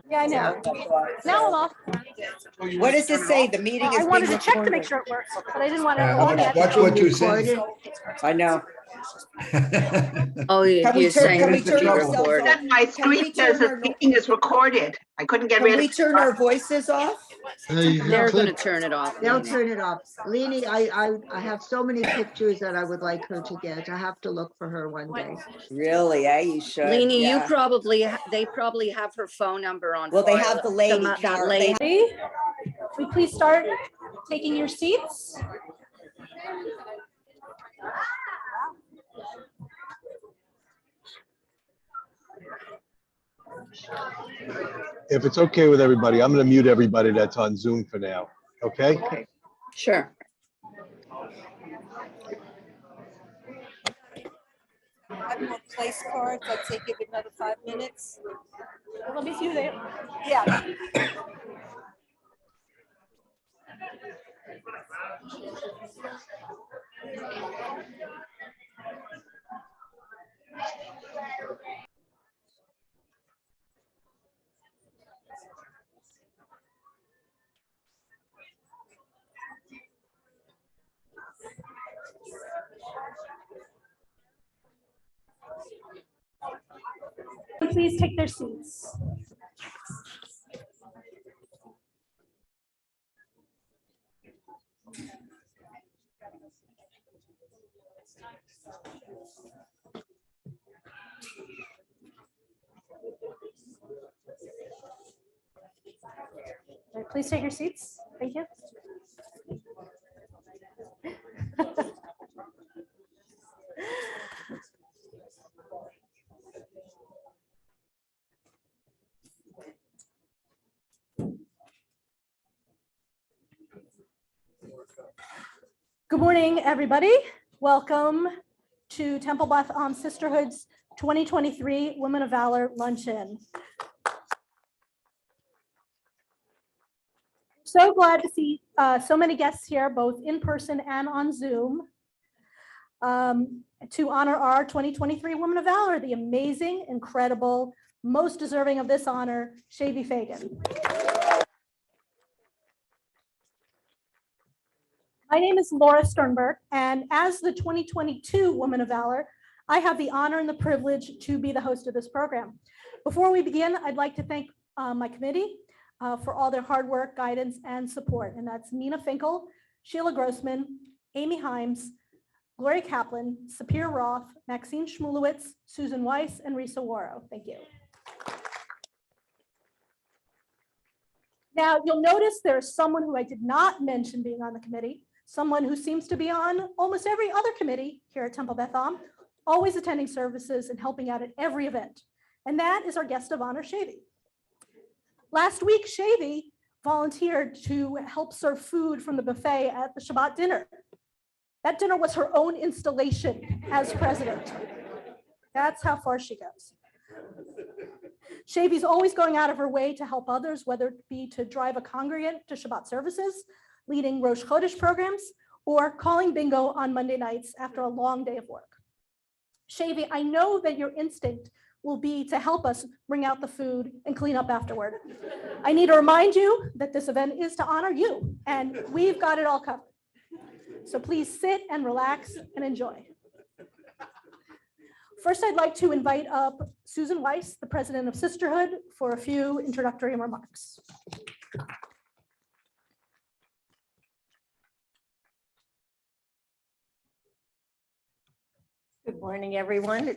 Yeah, I know. Now I'm off. What does it say? The meeting I is wanted being to check to recorded. make sure it works, but I didn't want to. Watch what you're saying. I know. Oh, Can we you're turn, saying can we it's turn being ourselves recorded. off? My Can we screen says turn this our, meeting is recorded. I couldn't get can rid of we it. turn our voices off? They're going to turn it off. They'll Lena. turn it off. Leni, I have so many pictures that I would like her to get. I have to look for her one day. Really, you should. Lena, you yeah. they probably have her phone number on Well, they file. have the lady, that Carol. lady. Will you please start taking your seats? If it's okay with everybody, I'm going to mute everybody that's on Zoom for now. Okay? Sure. I have more place cards. I'll take it another 5 minutes. Well, let me see who they are. Yeah. Please take their seats. All right, please take your seats. Thank you. Good morning, everybody. Welcome to Temple Beth Sisterhood's 2023 Women of Valor Luncheon. So glad to see so many guests here, both in person and on Zoom, to honor our 2023 Women of Valor, the amazing, incredible, most deserving of this honor, Shavy Fagan. My name is Laura Sternberg, and as the 2022 Woman of Valor, I have the honor and the privilege to be the host of this program. Before we begin, I'd like to thank my committee for all their hard work, guidance, and support. And that's Nina Finkel, Sheila Grossman, Amy Himes, Gloria Kaplan, Sapir Roth, Maxine Schmulowitz, Susan Weiss, and Risa Waro. Thank you. Now, you'll notice there's someone who I did not mention being on the committee, someone who seems to be on almost every other committee here at Temple Beth Am, always attending services and helping out at every event. And that is our guest of honor, Shavy. Last week, Shavy volunteered to help serve food from the buffet at the Shabbat dinner. That dinner was her own installation as president. That's how far she goes. Shavy's always going out of her way to help others, whether it be to drive a congregant to Shabbat services, leading Rosh Chodesh programs, or calling bingo on Monday nights after a long day of work. Shavy, I know that your instinct will be to help us bring out the food and clean up afterward. I need to remind you that this event is to honor you, and we've got it all covered. So please sit and relax and enjoy. First, I'd like to invite up Susan Weiss, the president of Sisterhood, for a few introductory remarks. Good morning, everyone.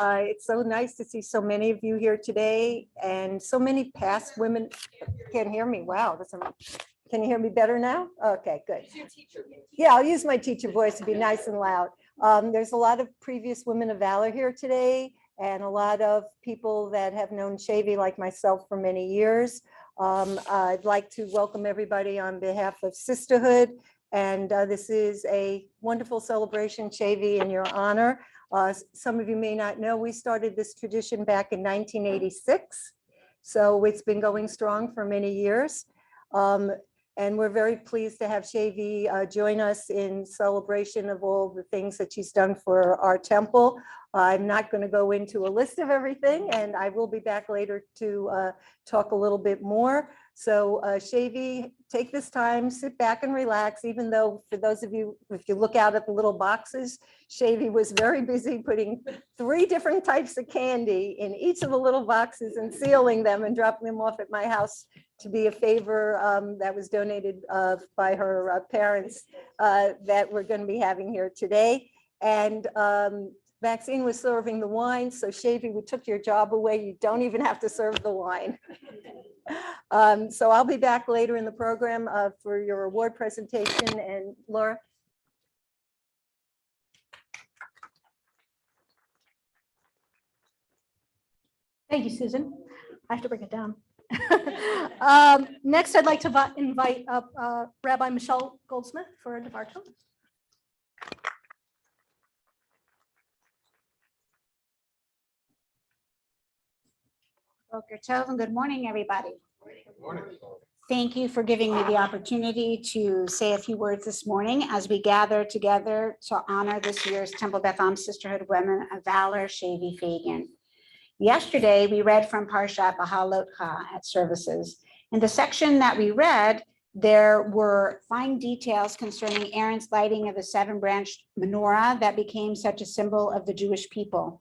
It's so nice to see so many of you here today and so many past women. Can't hear me. Wow. Can you hear me better now? Okay, good. Yeah, I'll use my teacher voice to be nice and loud. There's a lot of previous Women of Valor here today and a lot of people that have known Shavy like myself for many years. I'd like to welcome everybody on behalf of Sisterhood. And this is a wonderful celebration, Shavy, in your honor. Some of you may not know, we started this tradition back in 1986. So it's been going strong for many years. And we're very pleased to have Shavy join us in celebration of all the things that she's done for our temple. I'm not going to go into a list of everything, and I will be back later to talk a little bit more. So Shavy, take this time, sit back and relax, even though for those of you, if you look out at the little boxes, Shavy was very busy putting 3 different types of candy in each of the little boxes and sealing them and dropping them off at my house to be a favor that was donated by her parents that we're going to be having here today. And Maxine was serving the wine, so Shavy, we took your job away. You don't even have to serve the wine. So I'll be back later in the program for your award presentation. And Laura? Thank you, Susan. I have to bring it down. Next, I'd like to invite up Rabbi Michelle Goldsmith for a departure. Boker Tov and good morning, everybody. Thank you for giving me the opportunity to say a few words this morning as we gather together to honor this year's Temple Beth Am Sisterhood of Women of Valor, Shavy Fagan. Yesterday, we read from Parshat Bahalotcha at services. In the section that we read, there were fine details concerning Aaron's lighting of the 7-branched menorah that became such a symbol of the Jewish people.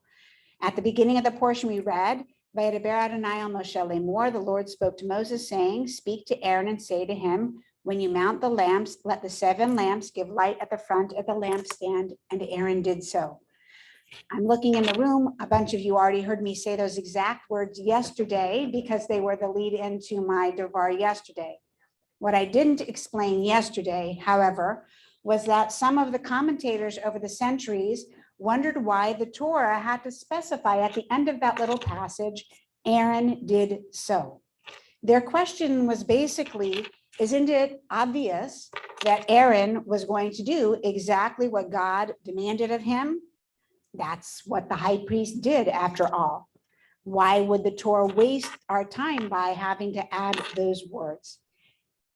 At the beginning of the portion we read, Vayedaber Adonai el Moshe lemor, the Lord spoke to Moses, saying, "Speak to Aaron and say to him, when you mount the lamps, let the 7 lamps give light at the front of the lampstand." And Aaron did so. I'm looking in the room. A bunch of you already heard me say those exact words yesterday because they were the lead into my Devar yesterday. What I didn't explain yesterday, however, was that some of the commentators over the centuries wondered why the Torah had to specify at the end of that little passage, Aaron did so. Their question was basically, isn't it obvious that Aaron was going to do exactly what God demanded of him? That's what the high priest did after all. Why would the Torah waste our time by having to add those words?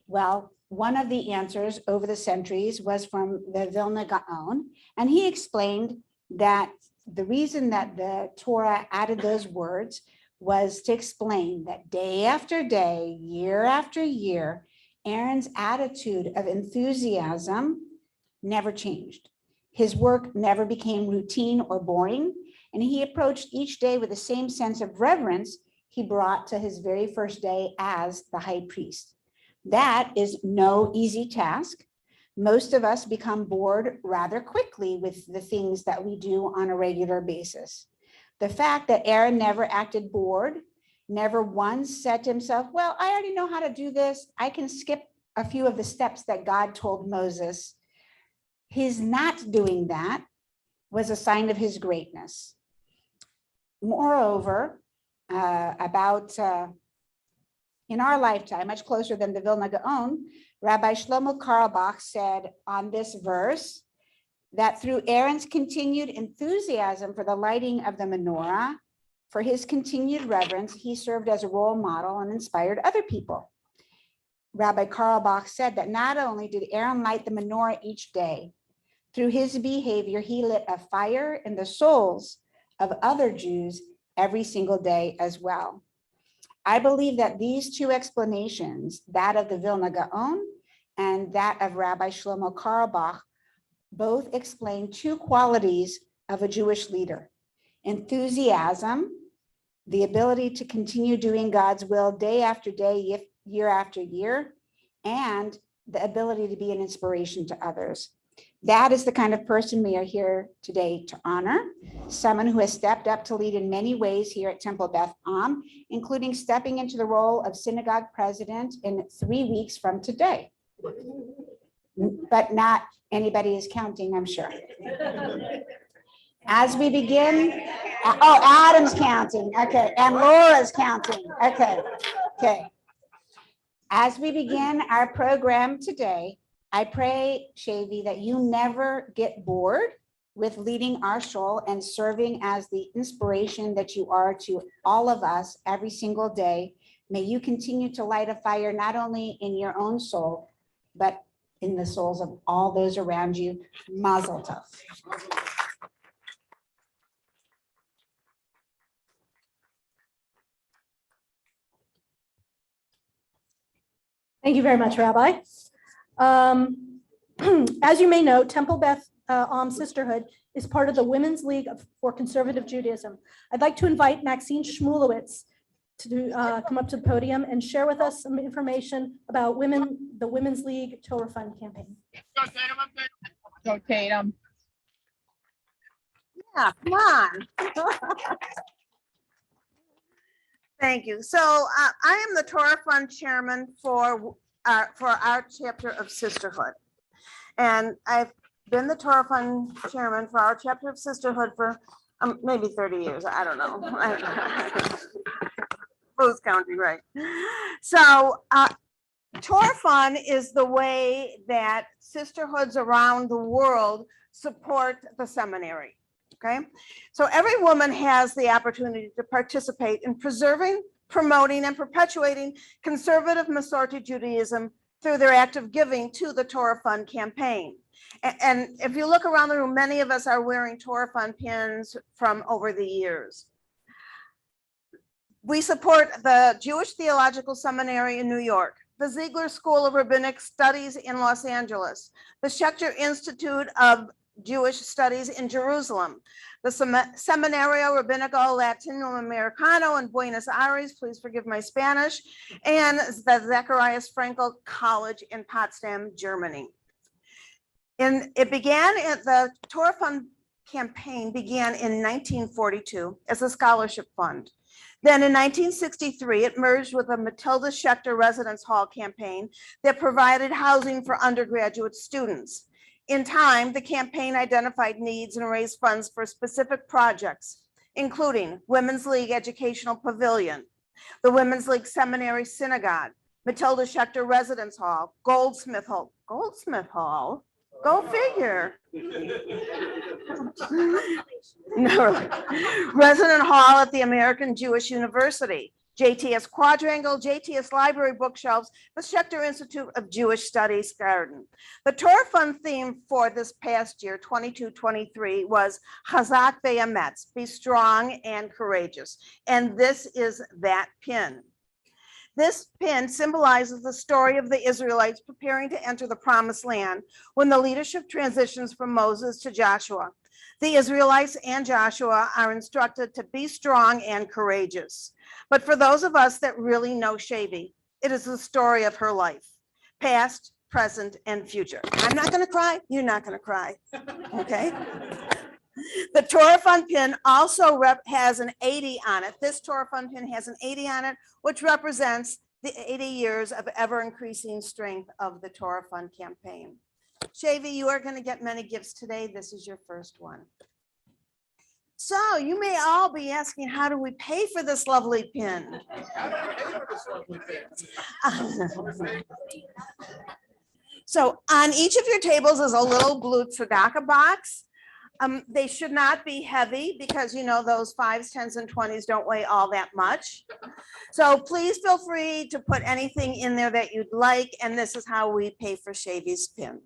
Well, one of the answers over the centuries was from the Vilna Gaon, and he explained that the reason that the Torah added those words was to explain that day after day, year after year, Aaron's attitude of enthusiasm never changed. His work never became routine or boring, and he approached each day with the same sense of reverence he brought to his very first day as the high priest. That is no easy task. Most of us become bored rather quickly with the things that we do on a regular basis. The fact that Aaron never acted bored, never once said to himself, well, I already know how to do this. I can skip a few of the steps that God told Moses. His not doing that was a sign of his greatness. Moreover, in our lifetime, much closer than the Vilna Gaon, Rabbi Shlomo Carlebach said on this verse that through Aaron's continued enthusiasm for the lighting of the menorah, for his continued reverence, he served as a role model and inspired other people. Rabbi Carlebach said that not only did Aaron light the menorah each day, through his behavior, he lit a fire in the souls of other Jews every single day as well. I believe that these two explanations, that of the Vilna Gaon and that of Rabbi Shlomo Carlebach, both explain two qualities of a Jewish leader: enthusiasm, the ability to continue doing God's will day after day, year after year, and the ability to be an inspiration to others. That is the kind of person we are here today to honor, someone who has stepped up to lead in many ways here at Temple Beth Am, including stepping into the role of synagogue president in 3 weeks from today. But not anybody is counting, I'm sure. As we begin, oh, Adam's counting, okay, and Laura's counting, okay. As we begin our program today, I pray, Shavy, that you never get bored with leading our shul and serving as the inspiration that you are to all of us every single day. May you continue to light a fire not only in your own soul, but in the souls of all those around you. Mazel tov. Thank you very much, Rabbi. As you may know, Temple Beth Am Sisterhood is part of the Women's League for Conservative Judaism. I'd like to invite Maxine Shmulowitz to come up to the podium and share with us some information about the Women's League Torah Fund campaign. Go Tatum. Yeah, come on. Thank you. So I am the Torah Fund Chairman for our chapter of Sisterhood. And I've been the Torah Fund Chairman for our chapter of Sisterhood for maybe 30 years. I don't know. Lose counting, right? So Torah Fund is the way that sisterhoods around the world support the seminary. Okay, so every woman has the opportunity to participate in preserving, promoting, and perpetuating conservative Masorti Judaism through their active giving to the Torah Fund campaign. And if you look around the room, many of us are wearing Torah Fund pins from over the years. We support the Jewish Theological Seminary in New York, the Ziegler School of Rabbinic Studies in Los Angeles, the Schechter Institute of Jewish Studies in Jerusalem, the Seminario Rabbinico Latino Americano in Buenos Aires, please forgive my Spanish, and the Zacharias Frankel College in Potsdam, Germany. And the Torah Fund campaign began in 1942 as a scholarship fund. Then in 1963, it merged with the Matilda Schechter Residence Hall campaign that provided housing for undergraduate students. In time, the campaign identified needs and raised funds for specific projects, including Women's League Educational Pavilion, the Women's League Seminary Synagogue, Matilda Schechter Residence Hall, Goldsmith Hall, go figure. No, Resident Hall at the American Jewish University, JTS Quadrangle, JTS Library Bookshelves, the Schechter Institute of Jewish Studies Garden. The Torah Fund theme for this past year, 22-23, was Chazak ve'emetz, be strong and courageous. And this is that pin. This pin symbolizes the story of the Israelites preparing to enter the promised land when the leadership transitions from Moses to Joshua. The Israelites and Joshua are instructed to be strong and courageous. But for those of us that really know Shavy, it is the story of her life, past, present, and future. I'm not going to cry. You're not going to cry. Okay. The Torah Fund pin also has an 80 on it. This Torah Fund pin has an 80 on it, which represents the 80 years of ever increasing strength of the Torah Fund campaign. Shavy, you are going to get many gifts today. This is your first one. So you may all be asking, how do we pay for this lovely pin? So on each of your tables is a little blue tzedakah box. They should not be heavy because, you know, those 5s, 10s, and 20s don't weigh all that much. So please feel free to put anything in there that you'd like. And this is how we pay for Shavy's pin.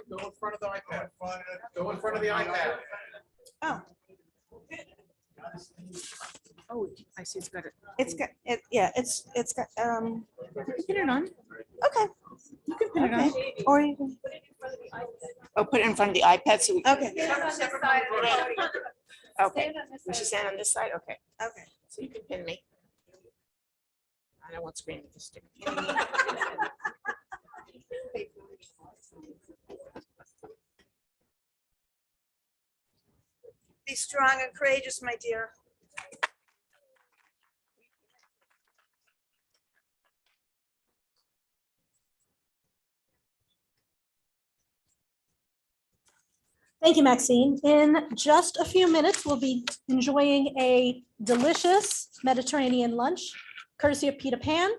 Go in front of the iPad. Go in front of the iPad. Oh. Oh, I see. It's got it. It's got it. Yeah, it's got. You can put it on. Okay. You can put it on. Or you can. Oh, put it in front of the iPad so we. Okay. Okay. We should stand on this side. Okay. Okay. So you can pin me. I don't want screen with the stick. Be strong and courageous, my dear. Thank you, Maxine. In just a few minutes, we'll be enjoying a delicious Mediterranean lunch, courtesy of Peter Pan.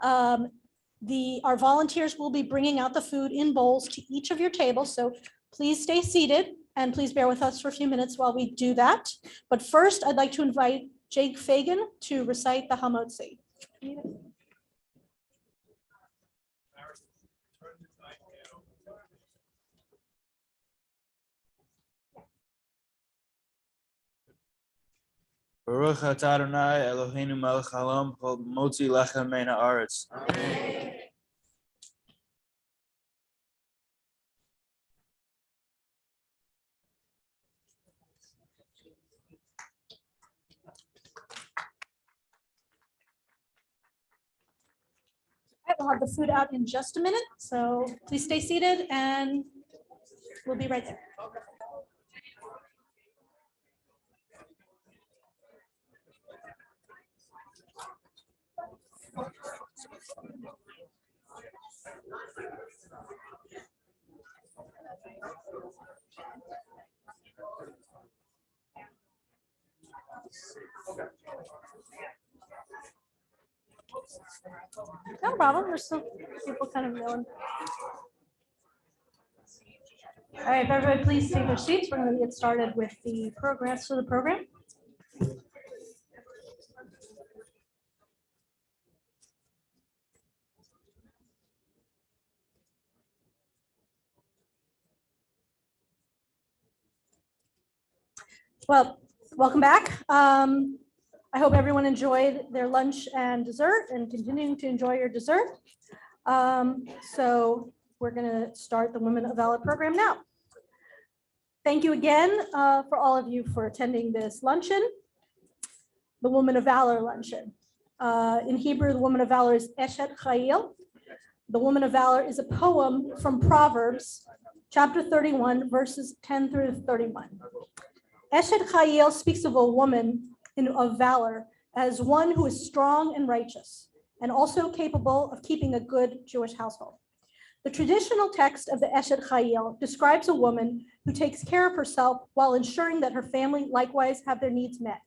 Our volunteers will be bringing out the food in bowls to each of your tables, so please stay seated and please bear with us for a few minutes while we do that. But first, I'd like to invite Jake Fagan to recite the Hamotzi. Baruch atah Adonai Eloheinu melech haolam motzi lechem min haaretz. right, we'll have the food out in just a minute, so please stay seated and we'll be right there. No problem, there's still people kind of milling. All right, if everybody please take their seats. We're going to get started with the progress for the program. Well, welcome back. I hope everyone enjoyed their lunch and dessert and continuing to enjoy your dessert. So we're going to start the Women of Valor program now. Thank you again for all of you for attending this luncheon, the Woman of Valor luncheon. In Hebrew, the Woman of Valor is Eshet Chayil. The Woman of Valor is a poem from Proverbs, chapter 31, verses 10 through 31. Eshet Chayil speaks of a woman of valor as one who is strong and righteous, and also capable of keeping a good Jewish household. The traditional text of the Eshet Chayil describes a woman who takes care of herself while ensuring that her family likewise have their needs met.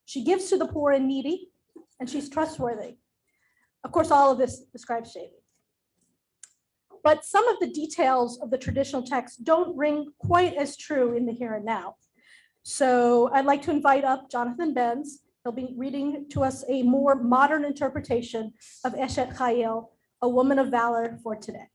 She gives to the poor and needy, and she's trustworthy. Of course, all of this describes Shavy. But some of the details of the traditional text don't ring quite as true in the here and now. So I'd like to invite up Jonathan Benz. He'll be reading to us a more modern interpretation of Eshet Chayil, a woman of valor for today.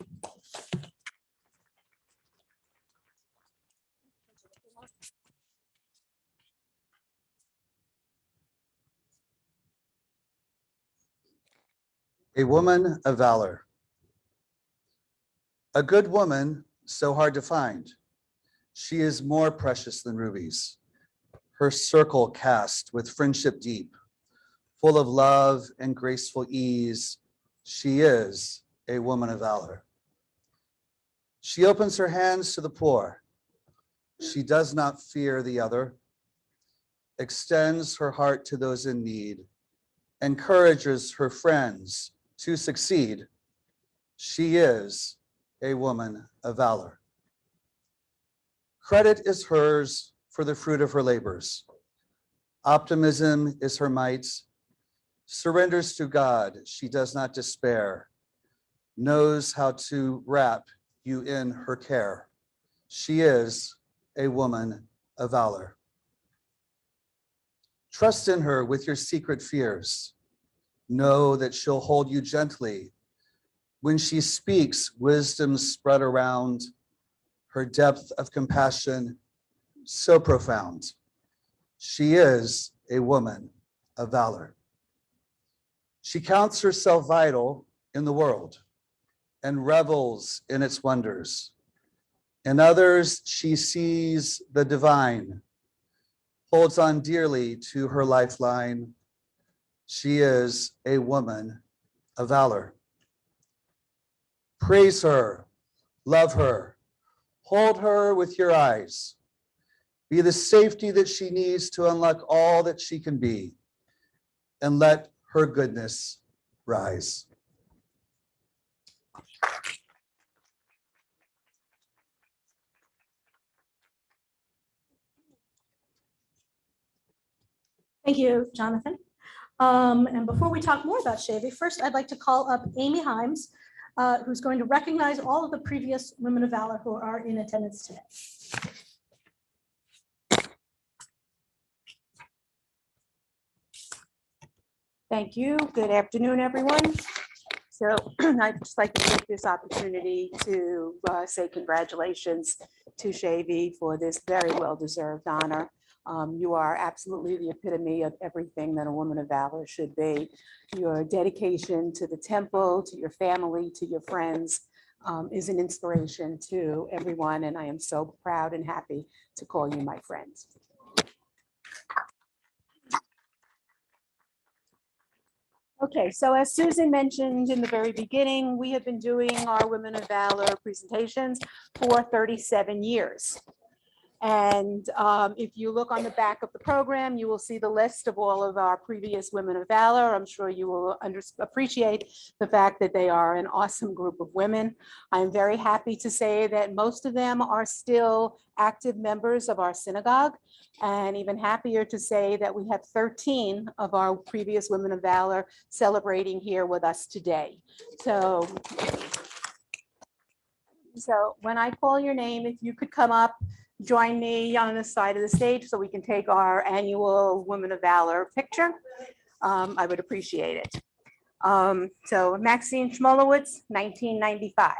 A woman of valor. A good woman, so hard to find. She is more precious than rubies. Her circle cast with friendship deep, full of love and graceful ease, she is a woman of valor. She opens her hands to the poor. She does not fear the other, extends her heart to those in need, encourages her friends to succeed. She is a woman of valor. Credit is hers for the fruit of her labors. Optimism is her might. Surrenders to God, she does not despair. Knows how to wrap you in her care. She is a woman of valor. Trust in her with your secret fears. Know that she'll hold you gently. When she speaks, wisdom spread around, her depth of compassion so profound. She is a woman of valor. She counts herself vital in the world and revels in its wonders. In others, she sees the divine, holds on dearly to her lifeline. She is a woman of valor. Praise her, love her, hold her with your eyes. Be the safety that she needs to unlock all that she can be, and let her goodness rise. Thank you, Jonathan. And before we talk more about Shavy, first I'd like to call up Amy Himes, who's going to recognize all of the previous Women of Valor who are in attendance today. Thank you. Good afternoon, everyone. So I'd just like to take this opportunity to say congratulations to Shavy for this very well-deserved honor. You are absolutely the epitome of everything that a woman of valor should be. Your dedication to the temple, to your family, to your friends is an inspiration to everyone, and I am so proud and happy to call you my friends. Okay, so as Susan mentioned in the very beginning, we have been doing our Women of Valor presentations for 37 years. And if you look on the back of the program, you will see the list of all of our previous Women of Valor. I'm sure you will appreciate the fact that they are an awesome group of women. I'm very happy to say that most of them are still active members of our synagogue, and even happier to say that we have 13 of our previous Women of Valor celebrating here with us today. So when I call your name, if you could come up, join me on the side of the stage so we can take our annual Women of Valor picture. I would appreciate it. So Maxine Schmolowitz, 1995.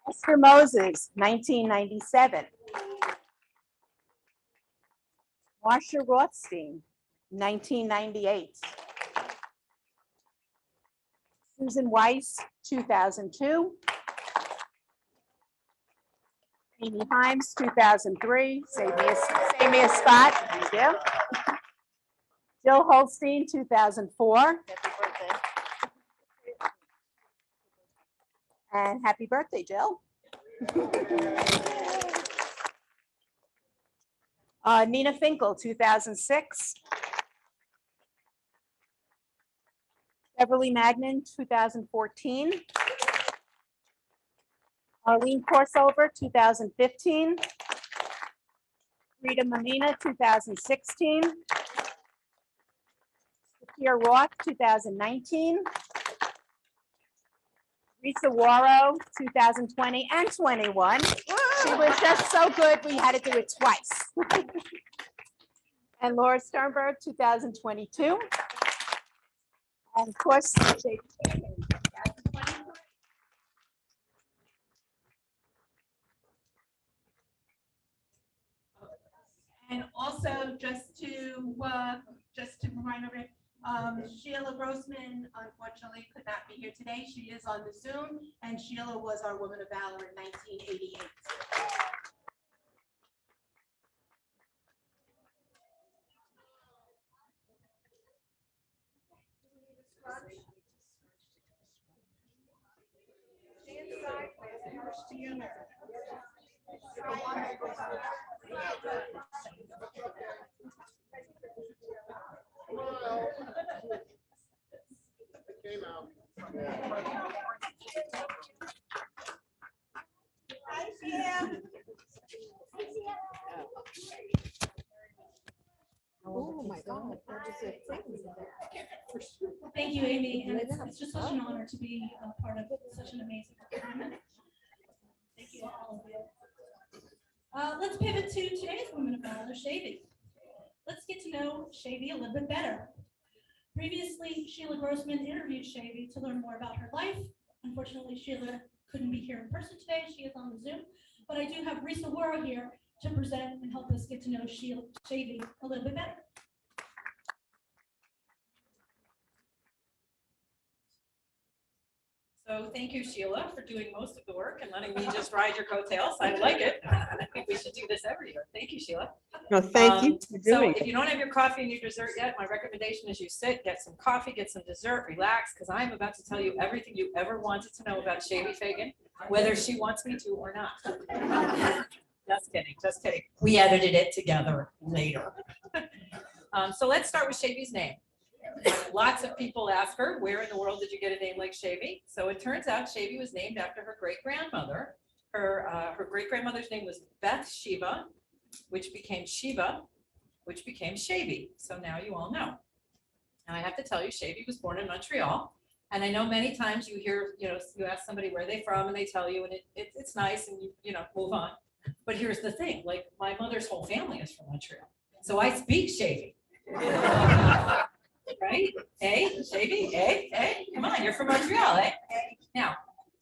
Esther Moses, 1997. Marsha Rothstein, 1998. Susan Weiss, 2002. Amy Himes, 2003. Save me a spot. Thank you. Jill Holstein, 2004. Happy birthday. And happy birthday, Jill. Nina Finkel, 2006. Beverly Magnan, 2014. Arlene Corsover, 2015. Rita Mamina, 2016. Sophia Roth, 2019. Risa Waro, 2020 and 21. She was just so good, we had to do it twice. And Laura Sternberg, 2022. And of course, and also just to remind everybody, Sheila Grossman unfortunately could not be here today. She is on the Zoom, and Sheila was our Woman of Valor in 1988. Came out. Oh, my God. Thank you, Amy, and it's just such an honor to be a part of such an amazing tournament. Thank you, all of you. Let's pivot to today's Women of Valor, Shavy. Let's get to know Shavy a little bit better. Previously, Sheila Grossman interviewed Shavy to learn more about her life. Unfortunately, Sheila couldn't be here in person today. She is on the Zoom, but I do have Risa Waro here to present and help us get to know Shavy a little bit better. So thank you, Sheila, for doing most of the work and letting me just ride your coattails. I like it. I think we should do this every year. Thank you, Sheila. No, thank you for So doing if you don't have your coffee and your dessert yet, my recommendation is you sit, get some coffee, get some dessert, relax, because I'm about to tell you everything you ever wanted to know about Shavy Fagan, whether she wants me to or not. Just kidding, just kidding. We edited it together later. So let's start with Shavy's name. Lots of people ask her, where in the world did you get a name like Shavy? So it turns out Shavy was named after her great-grandmother. Her great-grandmother's name was Bathsheba, which became Shiva, which became Shavy. So now you all know. And I have to tell you, Shavy was born in Montreal. And I know many times you hear, you ask somebody where they're from and they tell you, and it's nice and you move on. But here's the thing, like my mother's whole family is from Montreal. So I speak Shavy. Right? Hey, Shavy, hey, come on, you're from Montreal, eh? Now,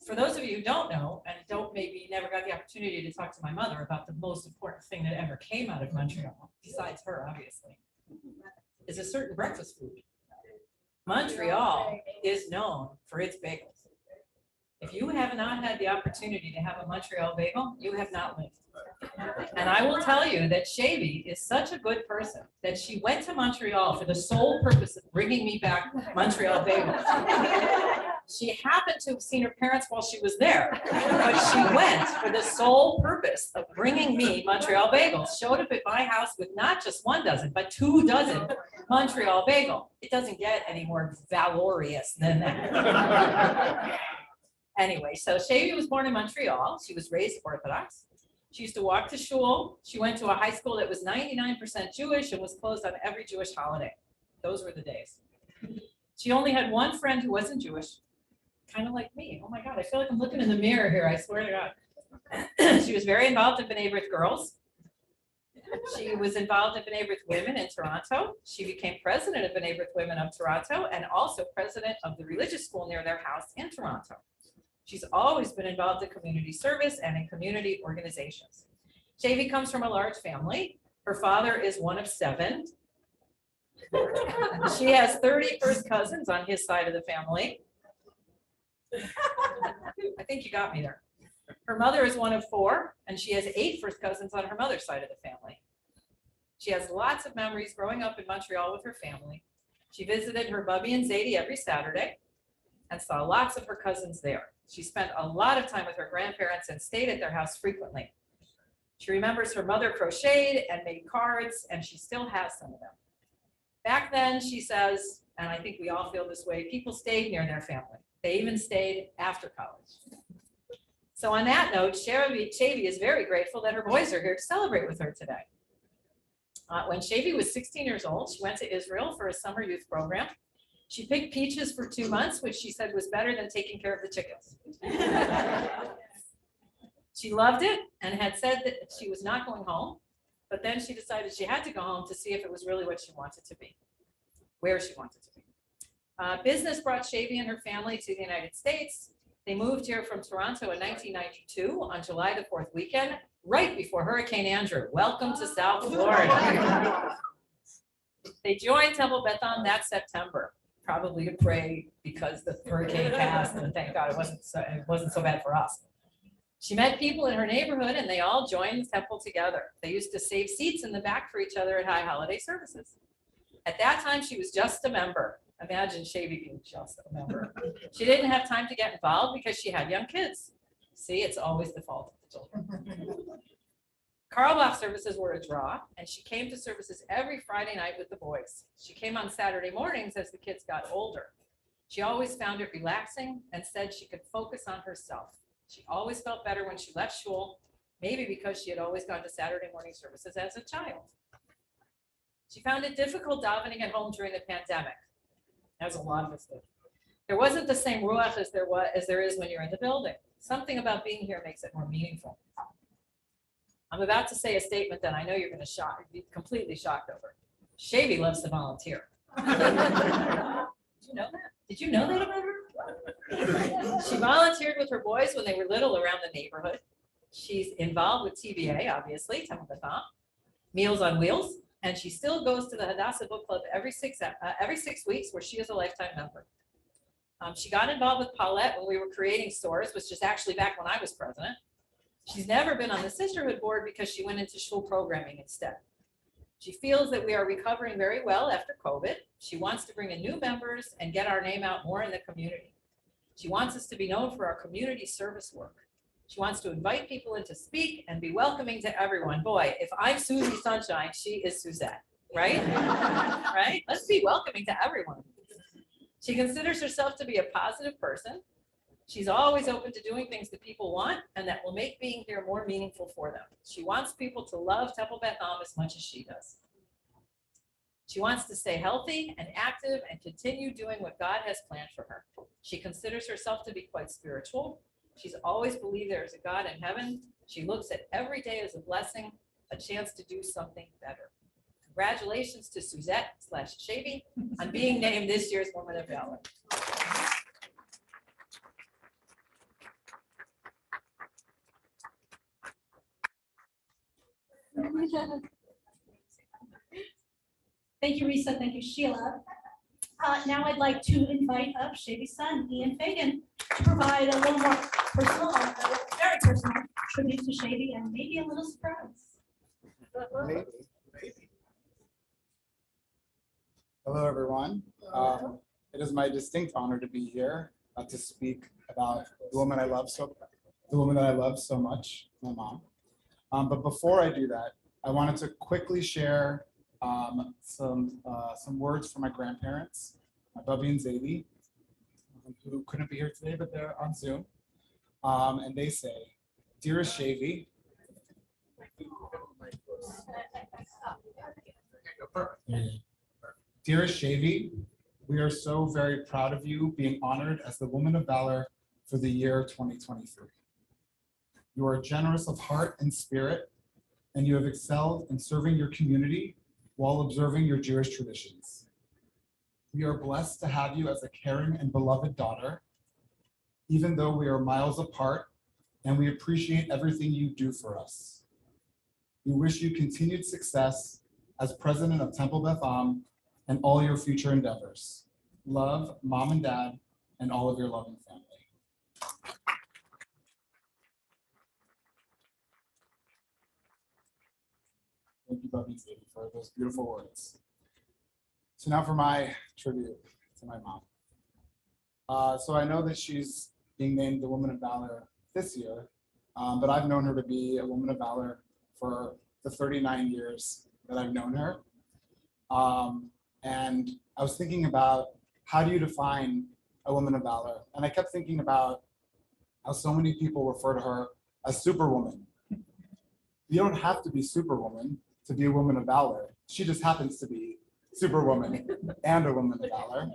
For those of you who don't know, and don't maybe never got the opportunity to talk to my mother about the most important thing that ever came out of Montreal, besides her, obviously, is a certain breakfast food. Montreal is known for its bagels. If you have not had the opportunity to have a Montreal bagel, you have not lived. And I will tell you that Shavy is such a good person that she went to Montreal for the sole purpose of bringing me back Montreal bagels. She happened to have seen her parents while she was there, but she went for the sole purpose of bringing me Montreal bagels. Showed up at my house with not just 1 dozen, but 2 dozen Montreal bagel. It doesn't get any more valorious than that. Anyway, so Shavy was born in Montreal. She was raised Orthodox. She used to walk to shul. She went to a high school that was 99% Jewish and was closed on every Jewish holiday. Those were the days. She only had one friend who wasn't Jewish, kind of like me. Oh my God, I feel like I'm looking in the mirror here, I swear to God. She was very involved in B'nai B'rith girls. She was involved in B'nai B'rith women in Toronto. She became president of B'nai B'rith women of Toronto and also president of the religious school near their house in Toronto. She's always been involved in community service and in community organizations. Shavy comes from a large family. Her father is one of 7. She has 30 first cousins on his side of the family. I think you got me there. Her mother is one of 4, and she has 8 first cousins on her mother's side of the family. She has lots of memories growing up in Montreal with her family. She visited her Bubby and Zadie every Saturday and saw lots of her cousins there. She spent a lot of time with her grandparents and stayed at their house frequently. She remembers her mother crocheted and made cards, and she still has some of them. Back then, she says, and I think we all feel this way, people stayed near their family. They even stayed after college. So on that note, Shavy is very grateful that her boys are here to celebrate with her today. When Shavy was 16 years old, she went to Israel for a summer youth program. She picked peaches for 2 months, which she said was better than taking care of the chickens. She loved it and had said that she was not going home, but then she decided she had to go home to see if it was really what she wanted to be, where she wanted to be. Business brought Shavy and her family to the United States. They moved here from Toronto in 1992 on July the 4th weekend, right before Hurricane Andrew. Welcome to South Florida. They joined Temple Beth Am that September, probably to pray because the hurricane passed, and thank God it wasn't so bad for us. She met people in her neighborhood and they all joined the temple together. They used to save seats in the back for each other at high holiday services. At that time, she was just a member. Imagine Shavy being just a member. She didn't have time to get involved because she had young kids. See, it's always the fault of the children. Carlbach services were a draw, and she came to services every Friday night with the boys. She came on Saturday mornings as the kids got older. She always found it relaxing and said she could focus on herself. She always felt better when she left shul, maybe because she had always gone to Saturday morning services as a child. She found it difficult davening at home during the pandemic. As a lot of us did. There wasn't the same ruach as there is when you're in the building. Something about being here makes it more meaningful. I'm about to say a statement that I know you're going to be completely shocked over. Shavy loves to volunteer. Did you know that? Did you know that about her? She volunteered with her boys when they were little around the neighborhood. She's involved with TBA, obviously, Temple Beth Am, Meals on Wheels, and she still goes to the Hadassah Book Club every 6 weeks, where she is a lifetime member. She got involved with Paulette when we were creating stores, which is actually back when I was president. She's never been on the sisterhood board because she went into shul programming instead. She feels that we are recovering very well after COVID. She wants to bring in new members and get our name out more in the community. She wants us to be known for our community service work. She wants to invite people in to speak and be welcoming to everyone. Boy, if I'm Susie Sunshine, she is Suzette, right? Right? Let's be welcoming to everyone. She considers herself to be a positive person. She's always open to doing things that people want and that will make being here more meaningful for them. She wants people to love Temple Beth Am as much as she does. She wants to stay healthy and active and continue doing what God has planned for her. She considers herself to be quite spiritual. She's always believed there is a God in heaven. She looks at every day as a blessing, a chance to do something better. Congratulations to Suzette/Shavy on being named this year's Woman of Valor. Thank you, Risa. Thank you, Sheila. Now I'd like to invite up Shavy's son, Ian Fagan, to provide a little more personal, very personal tribute to Shavy and maybe a little surprise. Hello, everyone. It is my distinct honor to be here to speak about the woman that I love so much, my mom. But before I do that, I wanted to quickly share some words from my grandparents, my Bubby and Zadie, who couldn't be here today, but they're on Zoom. And they say, "Dearest Shavy," "Dearest Shavy, we are so very proud of you being honored as the Woman of Valor for the year 2023. You are generous of heart and spirit, and you have excelled in serving your community while observing your Jewish traditions. We are blessed to have you as a caring and beloved daughter, even though we are miles apart, and we appreciate everything you do for us. We wish you continued success as president of Temple Beth Am and all your future endeavors. Love, Mom and Dad, and all of your loving family." Thank you, Bubby and Sadie, for those beautiful words. So now for my tribute to my mom. So I know that she's being named the Woman of Valor this year, but I've known her to be a Woman of Valor for the 39 years that I've known her. And I was thinking about, how do you define a woman of valor? And I kept thinking about how so many people refer to her as Superwoman. You don't have to be Superwoman to be a woman of valor. She just happens to be Superwoman and a woman of valor.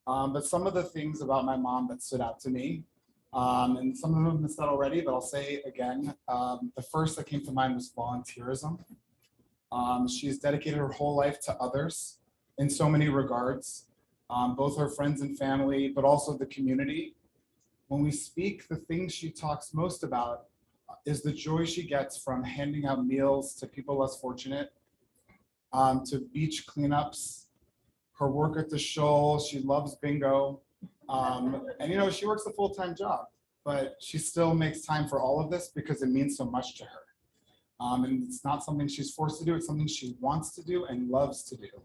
But some of the things about my mom that stood out to me, and some of them have said already, but I'll say again, the first that came to mind was volunteerism. She's dedicated her whole life to others in so many regards, both her friends and family, but also the community. When we speak, the thing she talks most about is the joy she gets from handing out meals to people less fortunate, to beach cleanups, her work at the shoal. She loves bingo. And she works a full-time job, but she still makes time for all of this because it means so much to her. And it's not something she's forced to do, it's something she wants to do and loves to do.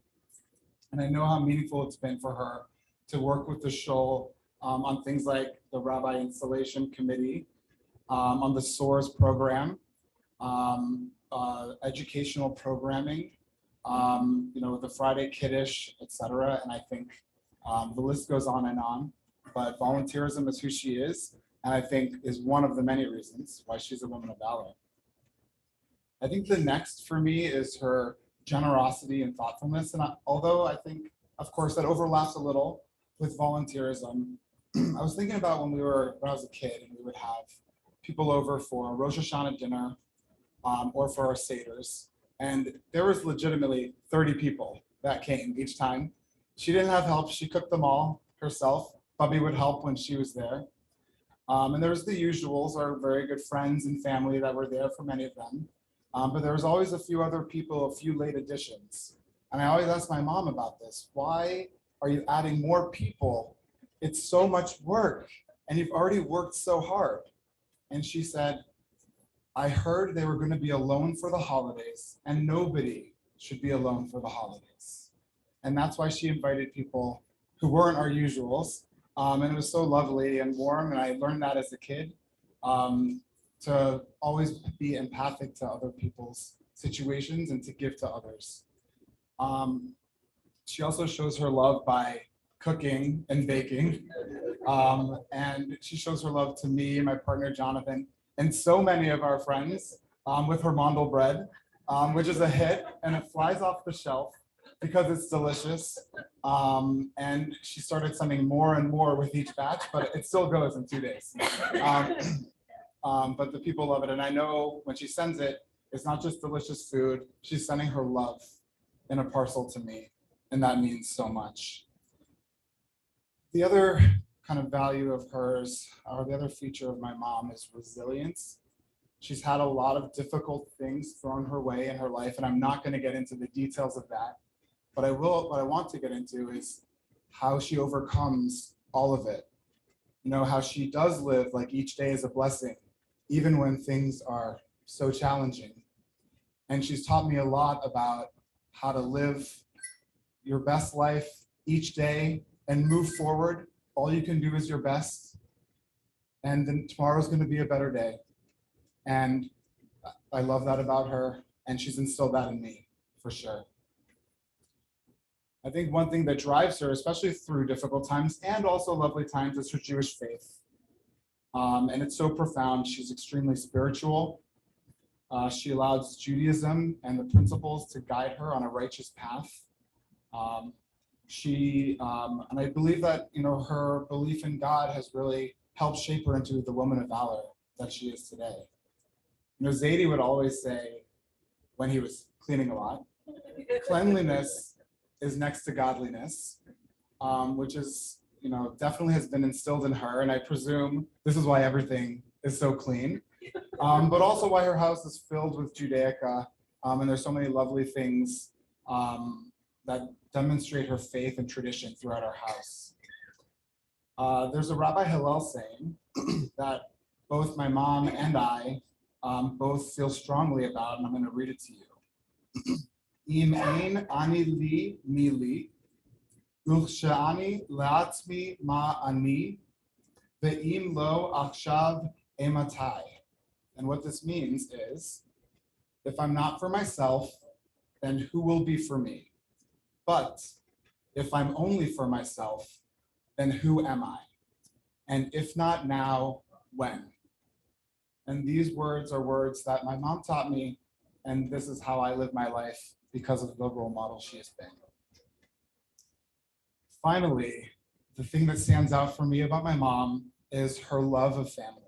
And I know how meaningful it's been for her to work with the shoal on things like the Rabbi Installation Committee, on the SOARS program, educational programming, the Friday Kiddush, etc. And I think the list goes on and on, but volunteerism is who she is, and I think is one of the many reasons why she's a woman of valor. I think the next for me is her generosity and thoughtfulness. And although I think, of course, that overlaps a little with volunteerism, I was thinking about when I was a kid and we would have people over for a Rosh Hashanah dinner or for our Seders. And there was legitimately 30 people that came each time. She didn't have help. She cooked them all herself. Bubby would help when she was there. And there was the usuals, our very good friends and family that were there for many of them. But there was always a few other people, a few late additions. And I always ask my mom about this. Why are you adding more people? It's so much work and you've already worked so hard. And she said, I heard they were going to be alone for the holidays and nobody should be alone for the holidays. And that's why she invited people who weren't our usuals. And it was so lovely and warm. And I learned that as a kid. To always be empathic to other people's situations and to give to others. She also shows her love by cooking and baking. And she shows her love to me, my partner, Jonathan, and so many of our friends with her mandel bread, which is a hit and it flies off the shelf because it's delicious. And she started sending more and more with each batch, but it still goes in 2 days. But the people love it. And I know when she sends it, it's not just delicious food. She's sending her love in a parcel to me. And that means so much. The other kind of value of hers, or the other feature of my mom, is resilience. She's had a lot of difficult things thrown her way in her life, and I'm not going to get into the details of that. But what I want to get into is how she overcomes all of it. You know, how she does live like each day is a blessing, even when things are so challenging. And she's taught me a lot about how to live your best life each day and move forward. All you can do is your best. And then tomorrow's going to be a better day. And I love that about her. And she's instilled that in me, for sure. I think one thing that drives her, especially through difficult times and also lovely times, is her Jewish faith. And it's so profound. She's extremely spiritual. She allows Judaism and the principles to guide her on a righteous path. And I believe that, you know, her belief in God has really helped shape her into the woman of valor that she is today. You know, Zadie would always say, when he was cleaning a lot, cleanliness is next to godliness, which is, you know, definitely has been instilled in her. And I presume this is why everything is so clean, but also why her house is filled with Judaica. And there's so many lovely things that demonstrate her faith and tradition throughout our house. There's a Rabbi Hillel saying that both my mom and I both feel strongly about, and I'm going to read it to you. Im ein ani li mi li, uchshani la'atzmi ma ani, ve'im lo achshav ematai. And what this means is, if I'm not for myself, then who will be for me? But if I'm only for myself, then who am I? And if not now, when? And these words are words that my mom taught me, and this is how I live my life because of the role model she has been. Finally, the thing that stands out for me about my mom is her love of family.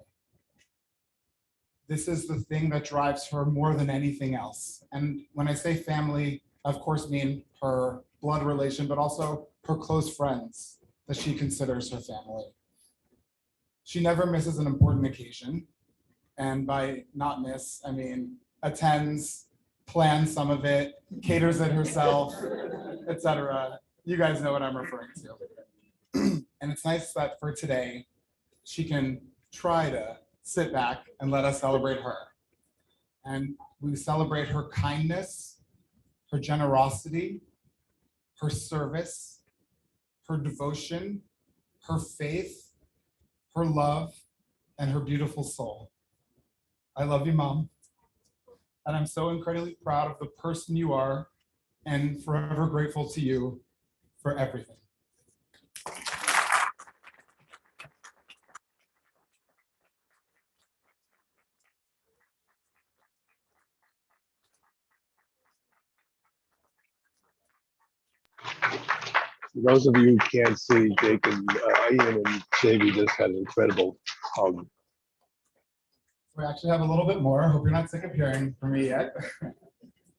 This is the thing that drives her more than anything else. And when I say family, of course, mean her blood relation, but also her close friends that she considers her family. She never misses an important occasion. And by not miss, I mean attends, plans some of it, caters it herself, etc. You guys know what I'm referring to. And it's nice that for today, she can try to sit back and let us celebrate her. And we celebrate her kindness, her generosity, her service, her devotion, her faith, her love, and her beautiful soul. I love you, Mom. And I'm so incredibly proud of the person you are and forever grateful to you for everything. For those of you who can't see, Jake and Ian and Shavy just had an incredible hug. We actually have a little bit more. Hope you're not sick of hearing from me yet.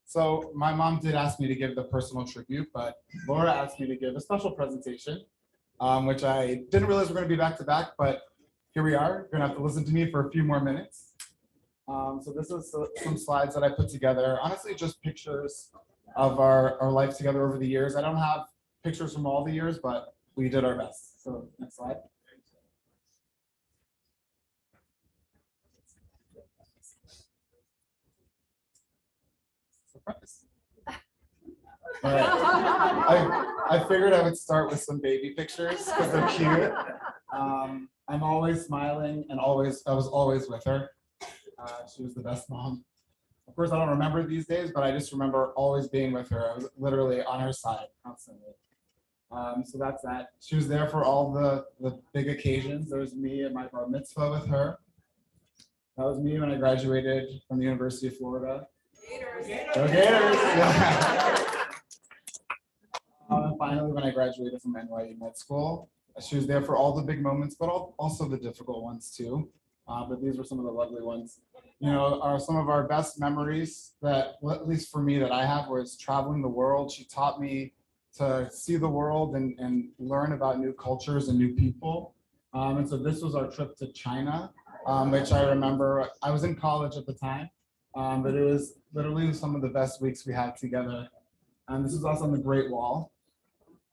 So my mom did ask me to give the personal tribute, but Laura asked me to give a special presentation, which I didn't realize we're going to be back to back, but here we are. You're going to have to listen to me for a few more minutes. So this is some slides that I put together. Honestly, just pictures of our life together over the years. I don't have pictures from all the years, but we did our best. So next slide. Surprise. All right. I figured I would start with some baby pictures because they're cute. I'm always smiling and I was always with her. She was the best mom. Of course, I don't remember these days, but I just remember always being with her. I was literally on her side constantly. So that's that. She was there for all the big occasions. There was me at my bar mitzvah with her. That was me when I graduated from the University of Florida. Go Gators! And finally, when I graduated from NYU Med School, she was there for all the big moments, but also the difficult ones too. But these were some of the lovely ones. You know, are some of our best memories that, at least for me, that I have, was traveling the world. She taught me to see the world and learn about new cultures and new people. And so this was our trip to China. which I remember, I was in college at the time, but it was literally some of the best weeks we had together. And this is also on the Great Wall,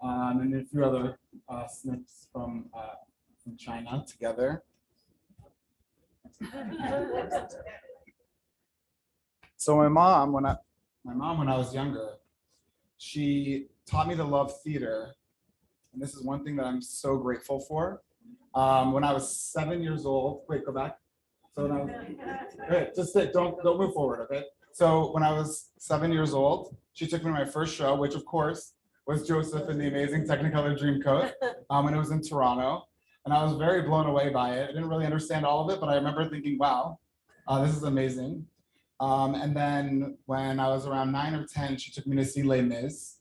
and a few other snips from China together. So my mom, when I was younger, she taught me to love theater. And this is one thing that I'm so grateful for. When I was 7 years old, wait, go back. So when I was, okay, just sit, don't move forward, okay? So when I was 7 years old, she took me to my first show, which of course was Joseph in the Amazing Technicolor Dreamcoat, and it was in Toronto. And I was very blown away by it. I didn't really understand all of it, but I remember thinking, wow, this is amazing. And then when I was around 9 or 10, she took me to see Les Mis.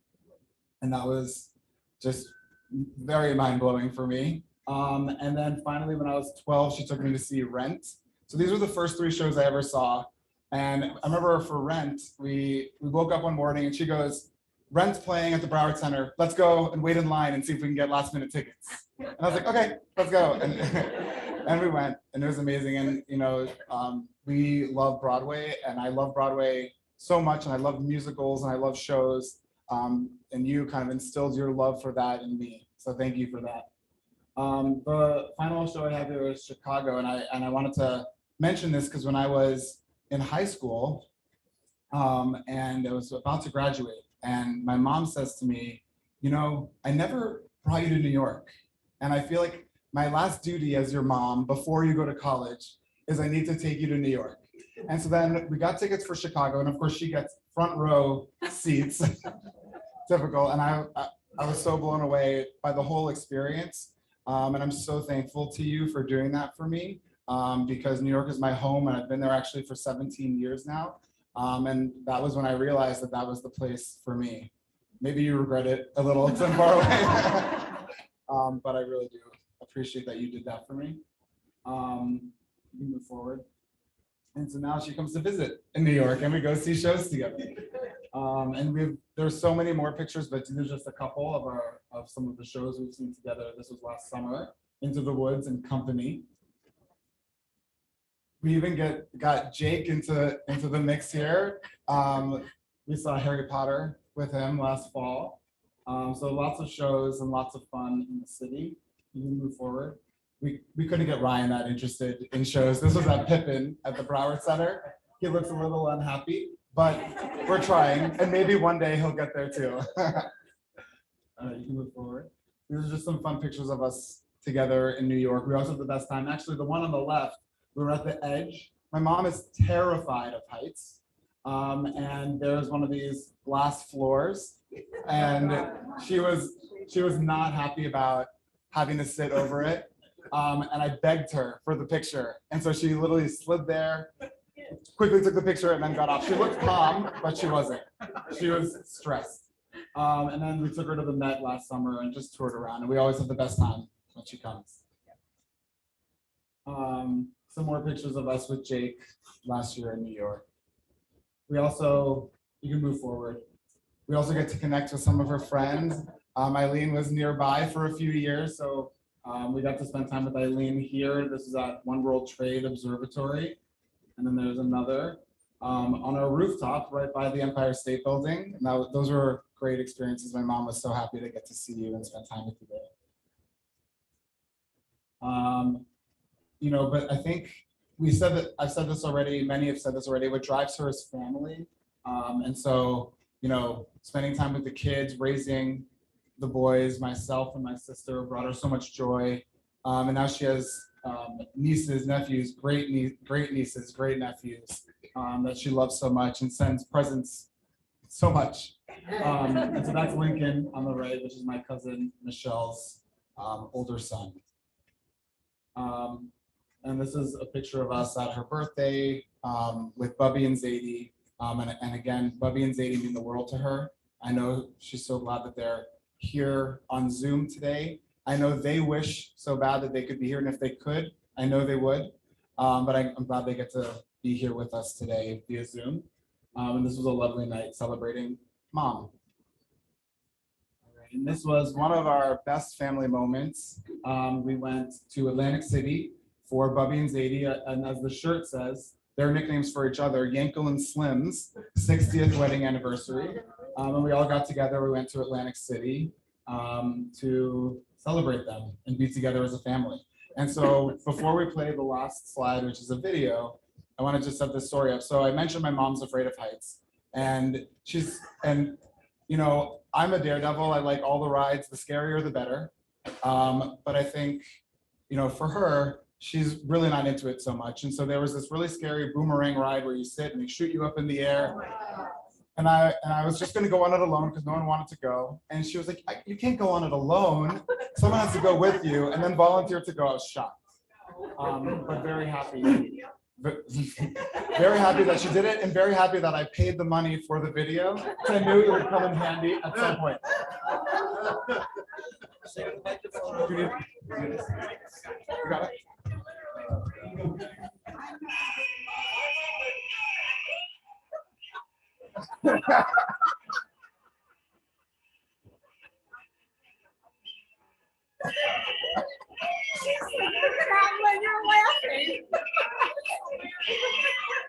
And that was just very mind-blowing for me. And then finally, when I was 12, she took me to see Rent. So these were the first 3 shows I ever saw. And I remember for Rent, we woke up one morning and she goes, Rent's playing at the Broward Center. Let's go and wait in line and see if we can get last minute tickets. And I was like, okay, let's go. And, and we went, and it was amazing. And, you know, we love Broadway, and I love Broadway so much, and I love musicals, and I love shows. And you kind of instilled your love for that in me. So thank you for that. The final show I have here is Chicago, and I wanted to mention this because when I was in high school, and I was about to graduate, and my mom says to me, you know, I never brought you to New York. And I feel like my last duty as your mom before you go to college is I need to take you to New York. And so then we got tickets for Chicago, and of course she gets front row seats, typical. And I was so blown away by the whole experience. And I'm so thankful to you for doing that for me, because New York is my home, and I've been there actually for 17 years now. And that was when I realized that that was the place for me. Maybe you regret it a little, it's far away. But I really do appreciate that you did that for me. We can move forward. And so now she comes to visit in New York, and we go see shows together. And there's so many more pictures, but these are just a couple of some of the shows we've seen together. This was last summer, Into the Woods and Company. We even got Jake into the mix here. We saw Harry Potter with him last fall. So lots of shows and lots of fun in the city. You can move forward. We couldn't get Ryan that interested in shows. This was at Pippin at the Broward Center. He looks a little unhappy, but we're trying, and maybe one day he'll get there too. You can move forward. These are just some fun pictures of us together in New York. We also had the best time. Actually, the one on the left, we were at the edge. My mom is terrified of heights. And there's one of these glass floors, and she was not happy about having to sit over it. And I begged her for the picture. And so she literally slid there, quickly took the picture, and then got off. She looked calm, but she wasn't. She was stressed. And then we took her to the Met last summer and just toured around. And we always have the best time when she comes. Some more pictures of us with Jake last year in New York. We also, you can move forward. We also get to connect with some of her friends. Eileen was nearby for a few years, so we got to spend time with Eileen here. This is at One World Trade Observatory. And then there's another on our rooftop right by the Empire State Building. And those were great experiences. My mom was so happy to get to see you and spend time with you there. You know, but I think I've said this already, many have said this already, what drives her is family. And so, you know, spending time with the kids, raising the boys, myself and my sister brought her so much joy. And now she has nieces, nephews, great nieces, great nephews that she loves so much and sends presents so much. And so that's Lincoln on the right, which is my cousin Michelle's older son. And this is a picture of us at her birthday with Bubby and Zadie. And again, Bubby and Zadie mean the world to her. I know she's so glad that they're here on Zoom today. I know they wish so bad that they could be here, and if they could, I know they would. But I'm glad they get to be here with us today via Zoom. And this was a lovely night celebrating Mom. And this was one of our best family moments. We went to Atlantic City for Bubby and Zadie, and as the shirt says, their nicknames for each other, Yankel and Slim's 60th wedding anniversary. And we all got together, we went to Atlantic City to celebrate them and be together as a family. And so before we play the last slide, which is a video, I wanted to set this story up. So I mentioned my mom's afraid of heights, and you know, I'm a daredevil. I like all the rides, the scarier, the better. But I think, you know, for her, she's really not into it so much. And so there was this really scary boomerang ride where you sit and they shoot you up in the air. And I was just going to go on it alone because no one wanted to go. And she was like, you can't go on it alone. Someone has to go with you, and then volunteer to go. I was shocked, but very happy. Very happy that she did it, and very happy that I paid the money for the video. So I knew it would come in handy at some point. You got it?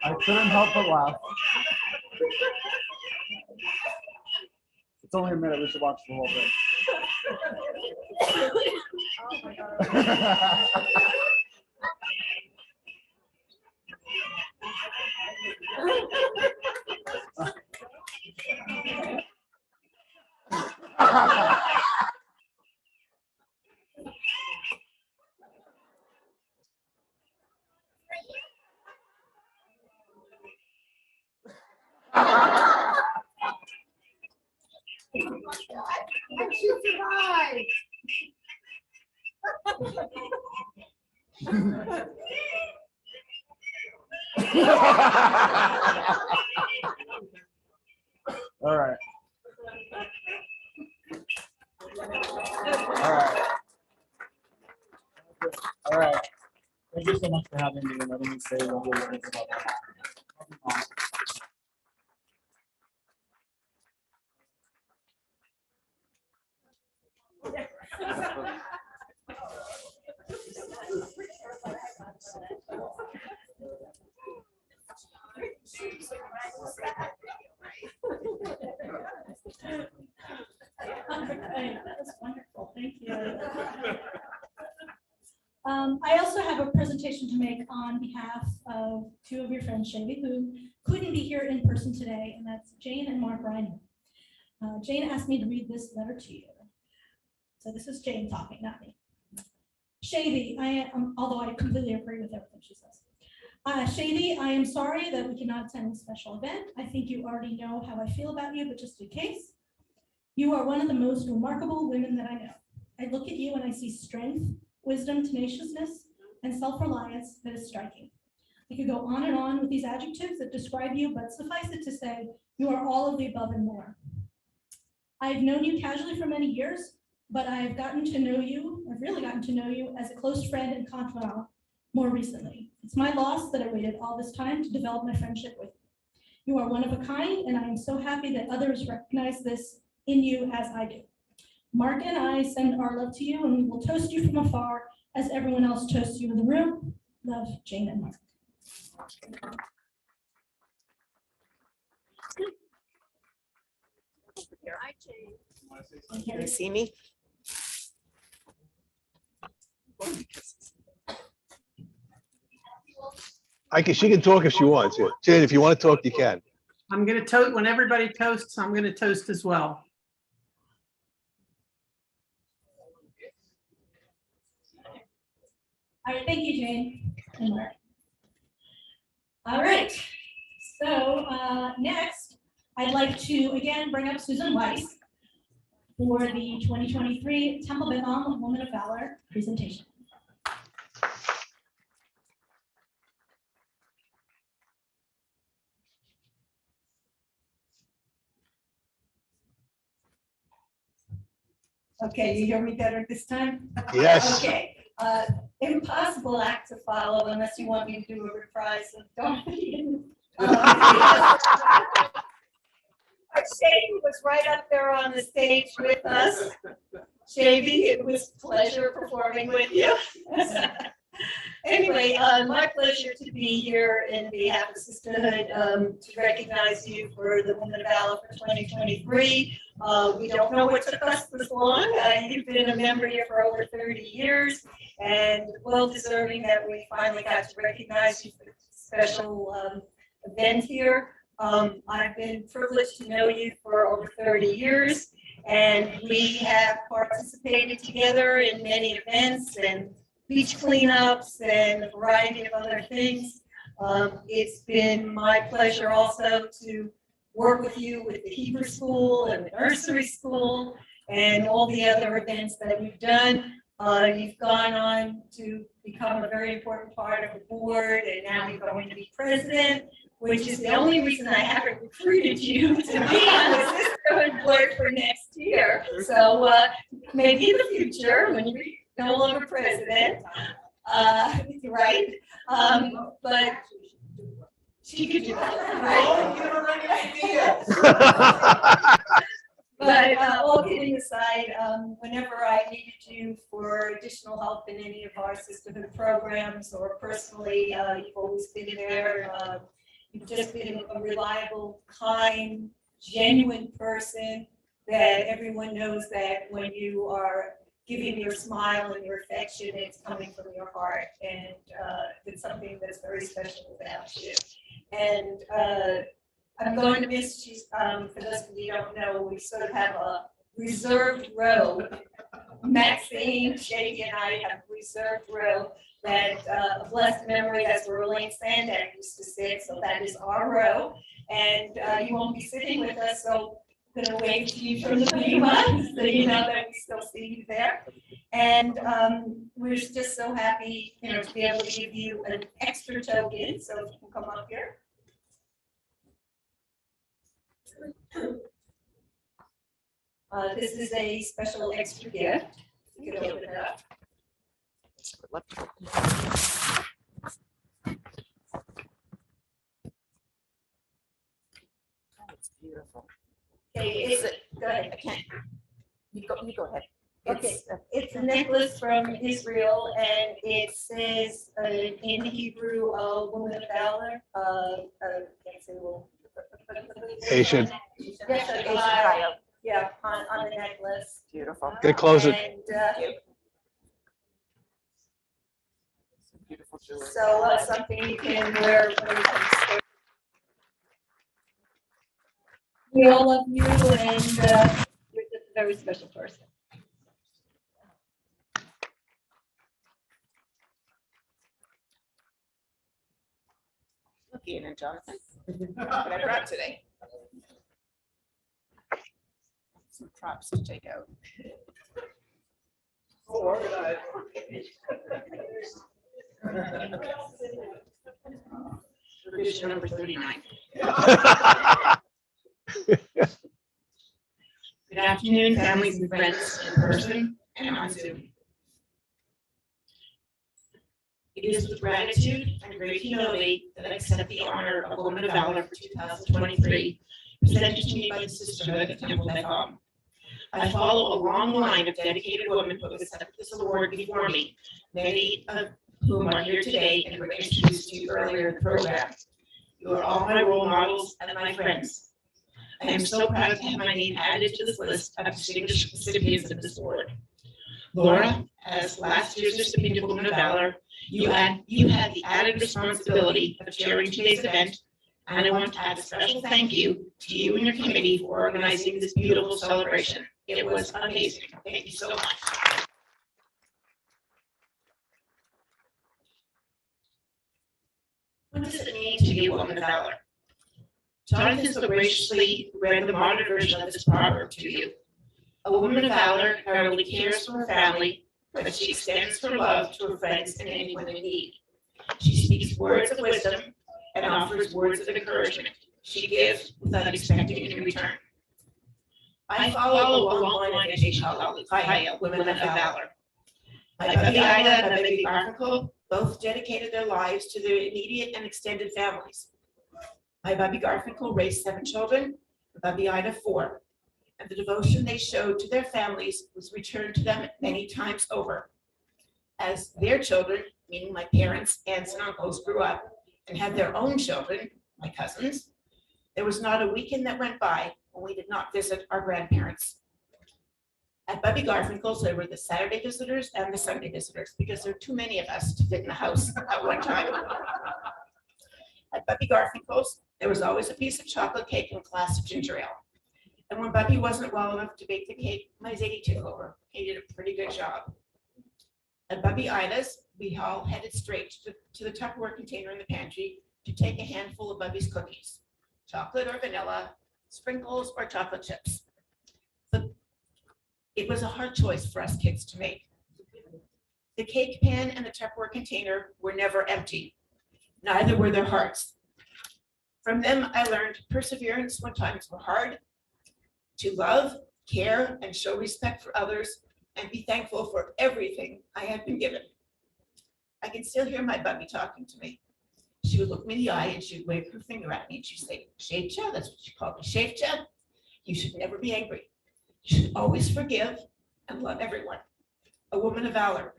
I couldn't help but laugh. It's only a minute, we should watch the whole thing. She survived. All right. All right. Thank you so much for having me and letting me say lovely words about that. Okay, that was wonderful. Thank you. I also have a presentation to make on behalf of two of your friends, Shavy, who couldn't be here in person today, and that's Jane and Mark Reiner. Jane asked me to read this letter to you. So this is Jane talking, not me. Shavy, although I completely agree with everything she says. Shavy, I am sorry that we cannot attend this special event. I think you already know how I feel about you, but just in case, you are one of the most remarkable women that I know. I look at you and I see strength, wisdom, tenaciousness, and self-reliance that is striking. I could go on and on with these adjectives that describe you, but suffice it to say, you are all of the above and more. I've known you casually for many years, but I've gotten to know you, I've really gotten to know you as a close friend and confidant more recently. It's my loss that I waited all this time to develop my friendship with you. You are one of a kind, and I am so happy that others recognize this in you as I do. Mark and I send our love to you, and we will toast you from afar as everyone else toasts you in the room. Love, Jane and Mark. Hi, Jane. Can you see me? She can talk if she wants. Yeah. Jane, if you want to talk, you can. I'm going to toast, when everybody toasts, I'm going to toast as well. All right, thank you, Jane and Mark. All right, so next, I'd like to again bring up Susan Weiss for the 2023 Temple Bethel Woman of Valor presentation. Okay, you hear me better this time? Yes. Okay, impossible act to follow unless you want me to do a reprise of Dorothy. Shady was right up there on the stage with us. Shady, it was a pleasure performing with you. Anyway, my pleasure to be here in behalf of Sisterhood, to recognize you for the Women of Valor for 2023. We don't know what took us this long. You've been a member here for over 30 years and well deserving that we finally got to recognize you for this special event here. I've been privileged to know you for over 30 years, and we have participated together in many events and beach cleanups and a variety of other things. It's been my pleasure also to work with you with the Hebrew School and the nursery school and all the other events that we've done. You've gone on to become a very important part of the board, and now you're going to be president, which is the only reason I haven't recruited you to be on the Sisterhood board for next year. So maybe in the future, when you're no longer president, right? But she could do that, right? But all kidding aside, whenever I needed you for additional help in any of our sisterhood programs or personally, you've always been there. You've just been a reliable, kind, genuine person that everyone knows that when you are giving your smile and your affection, it's coming from your heart. And it's something that's very special about you. And I'm going to miss you. For those of you who don't know, we sort of have a reserved row. Maxine, Shady, and I have a reserved row that a blessed memory, as Verlaine Sandak used to say, so that is our row. And you won't be sitting with us, so I'm going to wave to you from the Pima, so you know that we still see you there. And we're just so happy, to be able to give you an extra token, so if you can come up here. This is a special extra gift. You can open it up. It's beautiful. Okay, go ahead. I can't. You go ahead. Okay, it's a necklace from Israel, and it says in Hebrew, "Woman of Valor." Can't say well. Asian. Yes, Asian. Yeah, on the necklace. Beautiful. Get closer. And, Beautiful jewelry. so something you can wear when you come to school. We all love you, and you're just a very special person. Look, Ian and Jonathan. What I brought today. Some props to take out. Revision number 39. Good afternoon, families and friends in person and on Zoom. It is with gratitude and great humility that I accept the honor of Woman of Valor for 2023, presented to me by the Sisterhood of Temple Bethel. I follow a long line of dedicated women who have accepted this award before me, many of whom are here today and were introduced to you earlier in the program. You are all my role models and my friends. I am so proud to have my name added to this list of distinguished recipients of this award. Laura, as last year's recipient of Woman of Valor, you had the added responsibility of chairing today's event, and I want to add a special thank you to you and your committee for organizing this beautiful celebration. It was amazing. Thank you so much. What does it mean to be a woman of valor? Jonathan so graciously read the modern version of this proverb to you. A woman of valor not only cares for her family, but she extends her love to her friends and anyone in need. She speaks words of wisdom and offers words of encouragement. She gives without expecting in return. I follow a long line of women of valor. My Babi Ida and my Babi Garfinkel both dedicated their lives to their immediate and extended families. My Babi Garfinkel raised 7 children, Babi Ida 4, and the devotion they showed to their families was returned to them many times over. As their children, meaning my parents, aunts, and uncles grew up and had their own children, my cousins, there was not a weekend that went by when we did not visit our grandparents. At Bubby Garfinkel's, there were the Saturday visitors and the Sunday visitors because there are too many of us to fit in the house at one time. At Bubby Garfinkel's, there was always a piece of chocolate cake and a glass of ginger ale. And when Bubby wasn't well enough to bake the cake, my Zadie took over. He did a pretty good job. At Bubby Ida's, we all headed straight to the Tupperware container in the pantry to take a handful of Bubby's cookies, chocolate or vanilla, sprinkles or chocolate chips. It was a hard choice for us kids to make. The cake pan and the Tupperware container were never empty. Neither were their hearts. From them, I learned perseverance when times were hard, to love, care, and show respect for others, and be thankful for everything I have been given. I can still hear my Bubby talking to me. She would look me in the eye and she would wave her finger at me and she'd say, Shavcha, that's what she called me, Shavcha, you should never be angry. You should always forgive and love everyone. A woman of valor.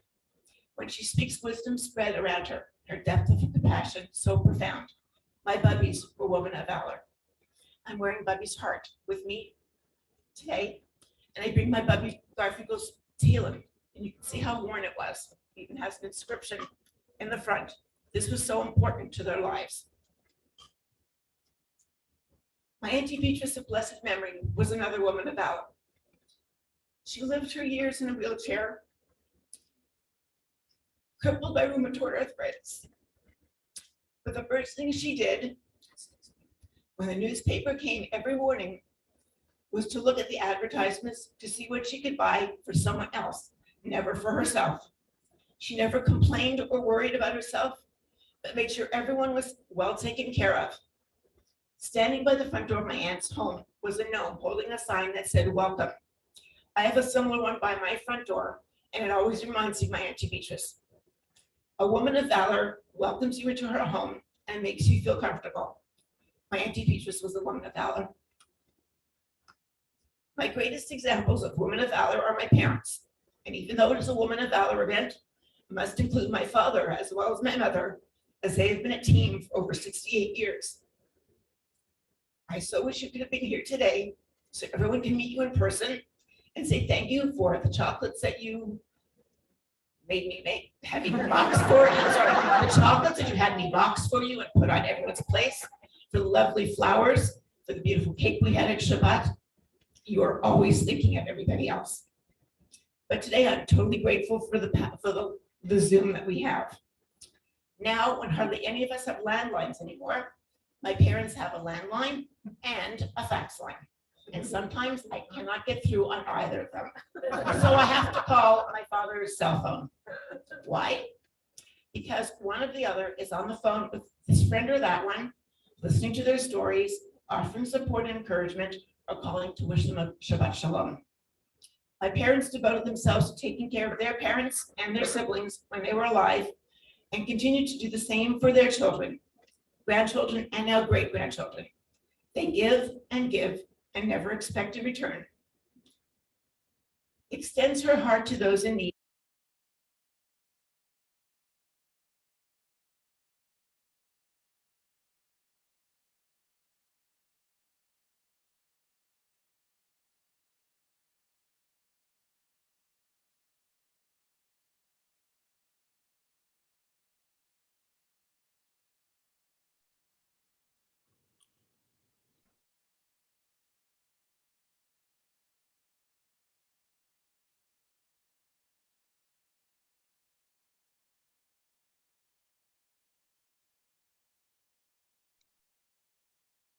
When she speaks, wisdom spread around her, her depth of compassion so profound. My Bubbies were women of valor. I'm wearing Bubby's heart with me today, and I bring my Bubby Garfinkel's to Healing, and you can see how worn it was. It even has an inscription in the front. This was so important to their lives. My Auntie Beatrice of blessed memory was another woman of valor. She lived her years in a wheelchair, crippled by rheumatoid arthritis. But the first thing she did when the newspaper came every morning was to look at the advertisements to see what she could buy for someone else, never for herself. She never complained or worried about herself, but made sure everyone was well taken care of. Standing by the front door of my aunt's home was a gnome holding a sign that said, welcome. I have a similar one by my front door, and it always reminds me of my Auntie Beatrice. A woman of valor welcomes you into her home and makes you feel comfortable. My Auntie Beatrice was a woman of valor. My greatest examples of women of valor are my parents. And even though it is a woman of valor event, I must include my father as well as my mother, as they have been a team for over 68 years. I so wish you could have been here today so everyone can meet you in person and say thank you for the chocolates that you made me make, had me box for you. Sorry, the chocolates that you had me box for you and put on everyone's place, for the lovely flowers, for the beautiful cake we had at Shabbat. You are always thinking of everybody else. But today I'm totally grateful for the Zoom that we have. Now, when hardly any of us have landlines anymore, my parents have a landline and a fax line. And sometimes I cannot get through on either of them. So I have to call my father's cell phone. Why? Because one or the other is on the phone with this friend or that one, listening to their stories, offering support and encouragement, or calling to wish them a Shabbat Shalom. My parents devoted themselves to taking care of their parents and their siblings when they were alive and continue to do the same for their children, grandchildren, and now great-grandchildren. They give and never expect a return. Extends her heart to those in need.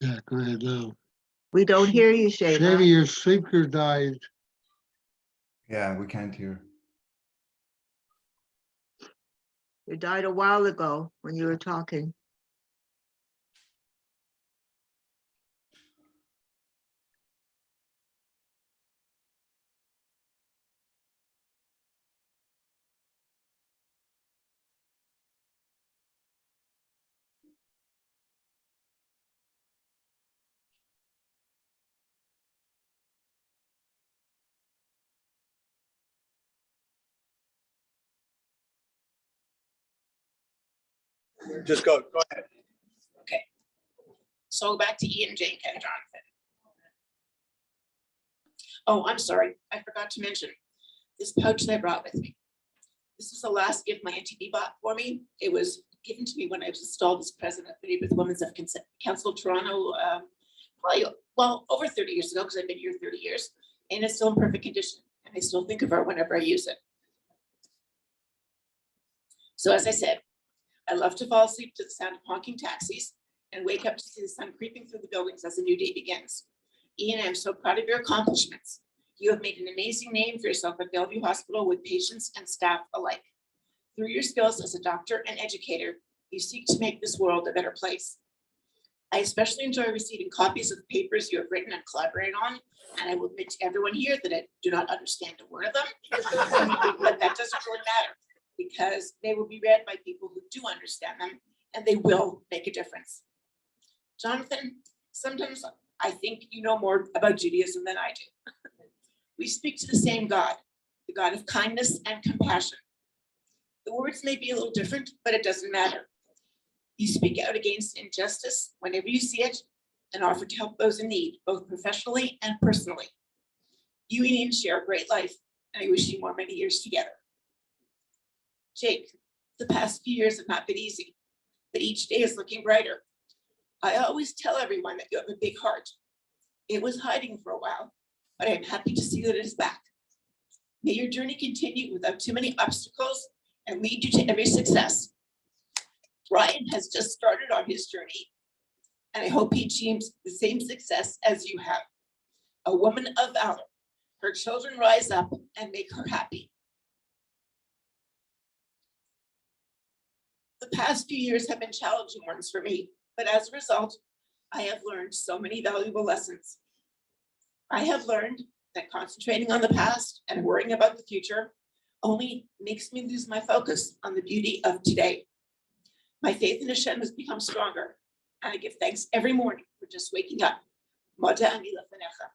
Yeah, go ahead now. We don't hear you, Shayla. Shavy, your speaker died. Yeah, we can't hear. It died a while ago when you were talking. Just go ahead. Okay. So back to Ian, Jake, and Jonathan. Oh, I'm sorry. I forgot to mention this pouch that I brought with me. This is the last gift my NTB bought for me. It was given to me when I was installed as president of the Women's of Council of Toronto, probably, well, over 30 years ago, because I've been here 30 years, and it's still in perfect condition. And I still think of her whenever I use it. So as I said, I love to fall asleep to the sound of honking taxis and wake up to see the sun creeping through the buildings as a new day begins. Ian, I'm so proud of your accomplishments. You have made an amazing name for yourself at Bellevue Hospital with patients and staff alike. Through your skills as a doctor and educator, you seek to make this world a better place. I especially enjoy receiving copies of the papers you have written and collaborated on, and I will admit to everyone here that I do not understand a word of them, but that doesn't really matter because they will be read by people who do understand them, and they will make a difference. Jonathan, sometimes I think you know more about Judaism than I do. We speak to the same God, the God of kindness and compassion. The words may be a little different, but it doesn't matter. You speak out against injustice whenever you see it and offer to help those in need, both professionally and personally. You and Ian share a great life, and I wish you more many years together. Jake, the past few years have not been easy, but each day is looking brighter. I always tell everyone that you have a big heart. It was hiding for a while, but I'm happy to see that it is back. May your journey continue without too many obstacles and lead you to every success. Ryan has just started on his journey, and I hope he achieves the same success as you have. A woman of valor. Her children rise up and make her happy. The past few years have been challenging ones for me, but as a result, I have learned so many valuable lessons. I have learned that concentrating on the past and worrying about the future only makes me lose my focus on the beauty of today. My faith in Hashem has become stronger, and I give thanks every morning for just waking up. Moda ani lefanecha.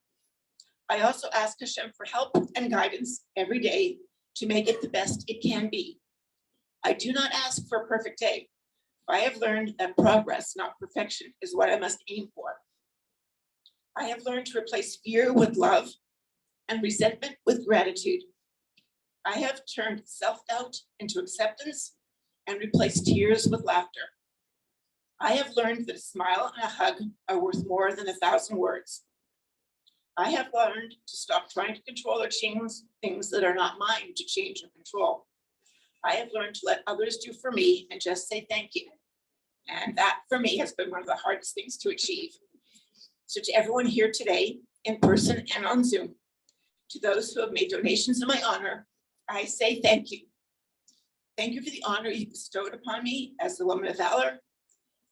I also ask Hashem for help and guidance every day to make it the best it can be. I do not ask for a perfect day. I have learned that progress, not perfection, is what I must aim for. I have learned to replace fear with love and resentment with gratitude. I have turned self-doubt into acceptance and replaced tears with laughter. I have learned that a smile and a hug are worth more than 1,000 words. I have learned to stop trying to control or change things that are not mine to change or control. I have learned to let others do for me and just say thank you. And that for me has been one of the hardest things to achieve. So to everyone here today, in person and on Zoom, to those who have made donations in my honor, I say thank you. Thank you for the honor you bestowed upon me as the woman of valor.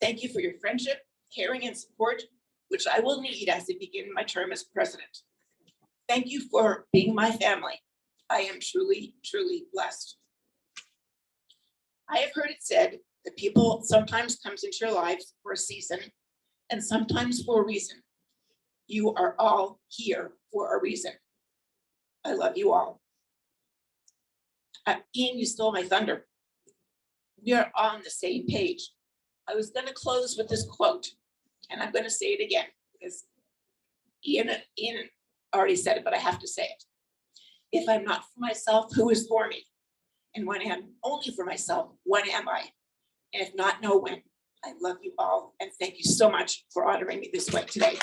Thank you for your friendship, caring, and support, which I will need as I begin my term as president. Thank you for being my family. I am truly, truly blessed. I have heard it said that people sometimes comes into your lives for a season and sometimes for a reason. You are all here for a reason. I love you all. Ian, you stole my thunder. We are on the same page. I was going to close with this quote, and I'm going to say it again because Ian already said it, but I have to say it. If I'm not for myself, who is for me? And when I am only for myself, when am I? And if not, no when. I love you all, and thank you so much for honoring me this way today.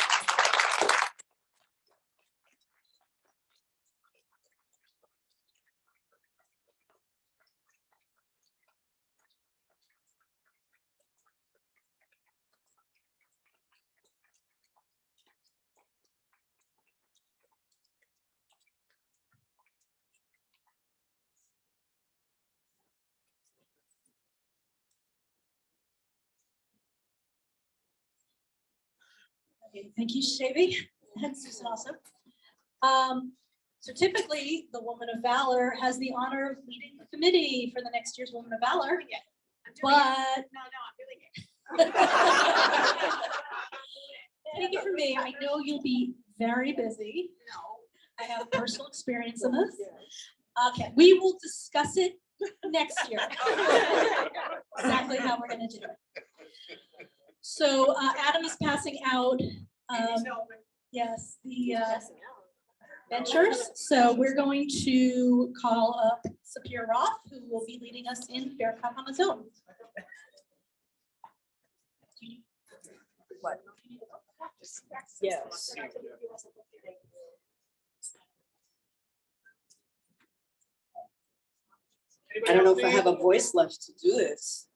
Okay, thank you, Shavy. That's just awesome. So typically, the Woman of Valor has the honor of leading the committee for the next year's Woman of Valor. But I'm doing it. take it from me, I know you'll be very busy. No. I have personal experience in this. Okay, we will discuss it next year. Exactly how we're gonna do it. So Adam is passing out, yes, the ventures. So we're going to call up Sapir Roth, who will be leading us in Bear Cup on his own. What? Yes. I don't know if I have a voice left to do this.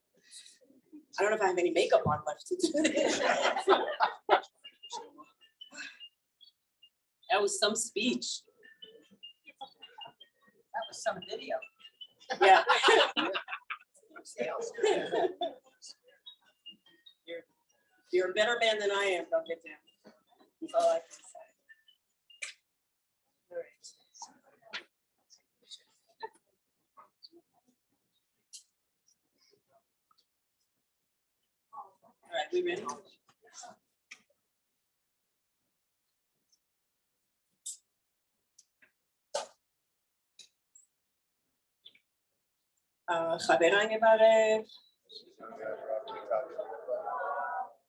I don't know if I have any makeup on left to do this. That was some speech. That was some video. Yeah. You're a better man than I am, don't get down. That's all I can say. All right. All right, we ready? חבריי נברך.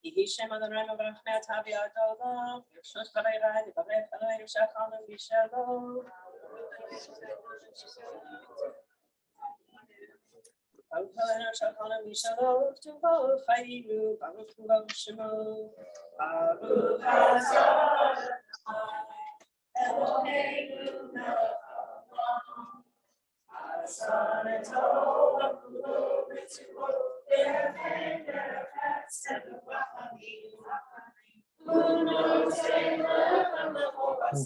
יהי שם אדוני מברך מעתה ועד עולם. ברשות חבריי נברך אלוהינו שהחלנו בשלום. ברוך אלוהינו שהחלנו בשלום, כתובו חיינו, ברוך הוא שמו. ברוך אתה אלוהינו מלך העולם. Son and told of the Lord to their hand their past and the Wahami. Who knows they live and the Lord's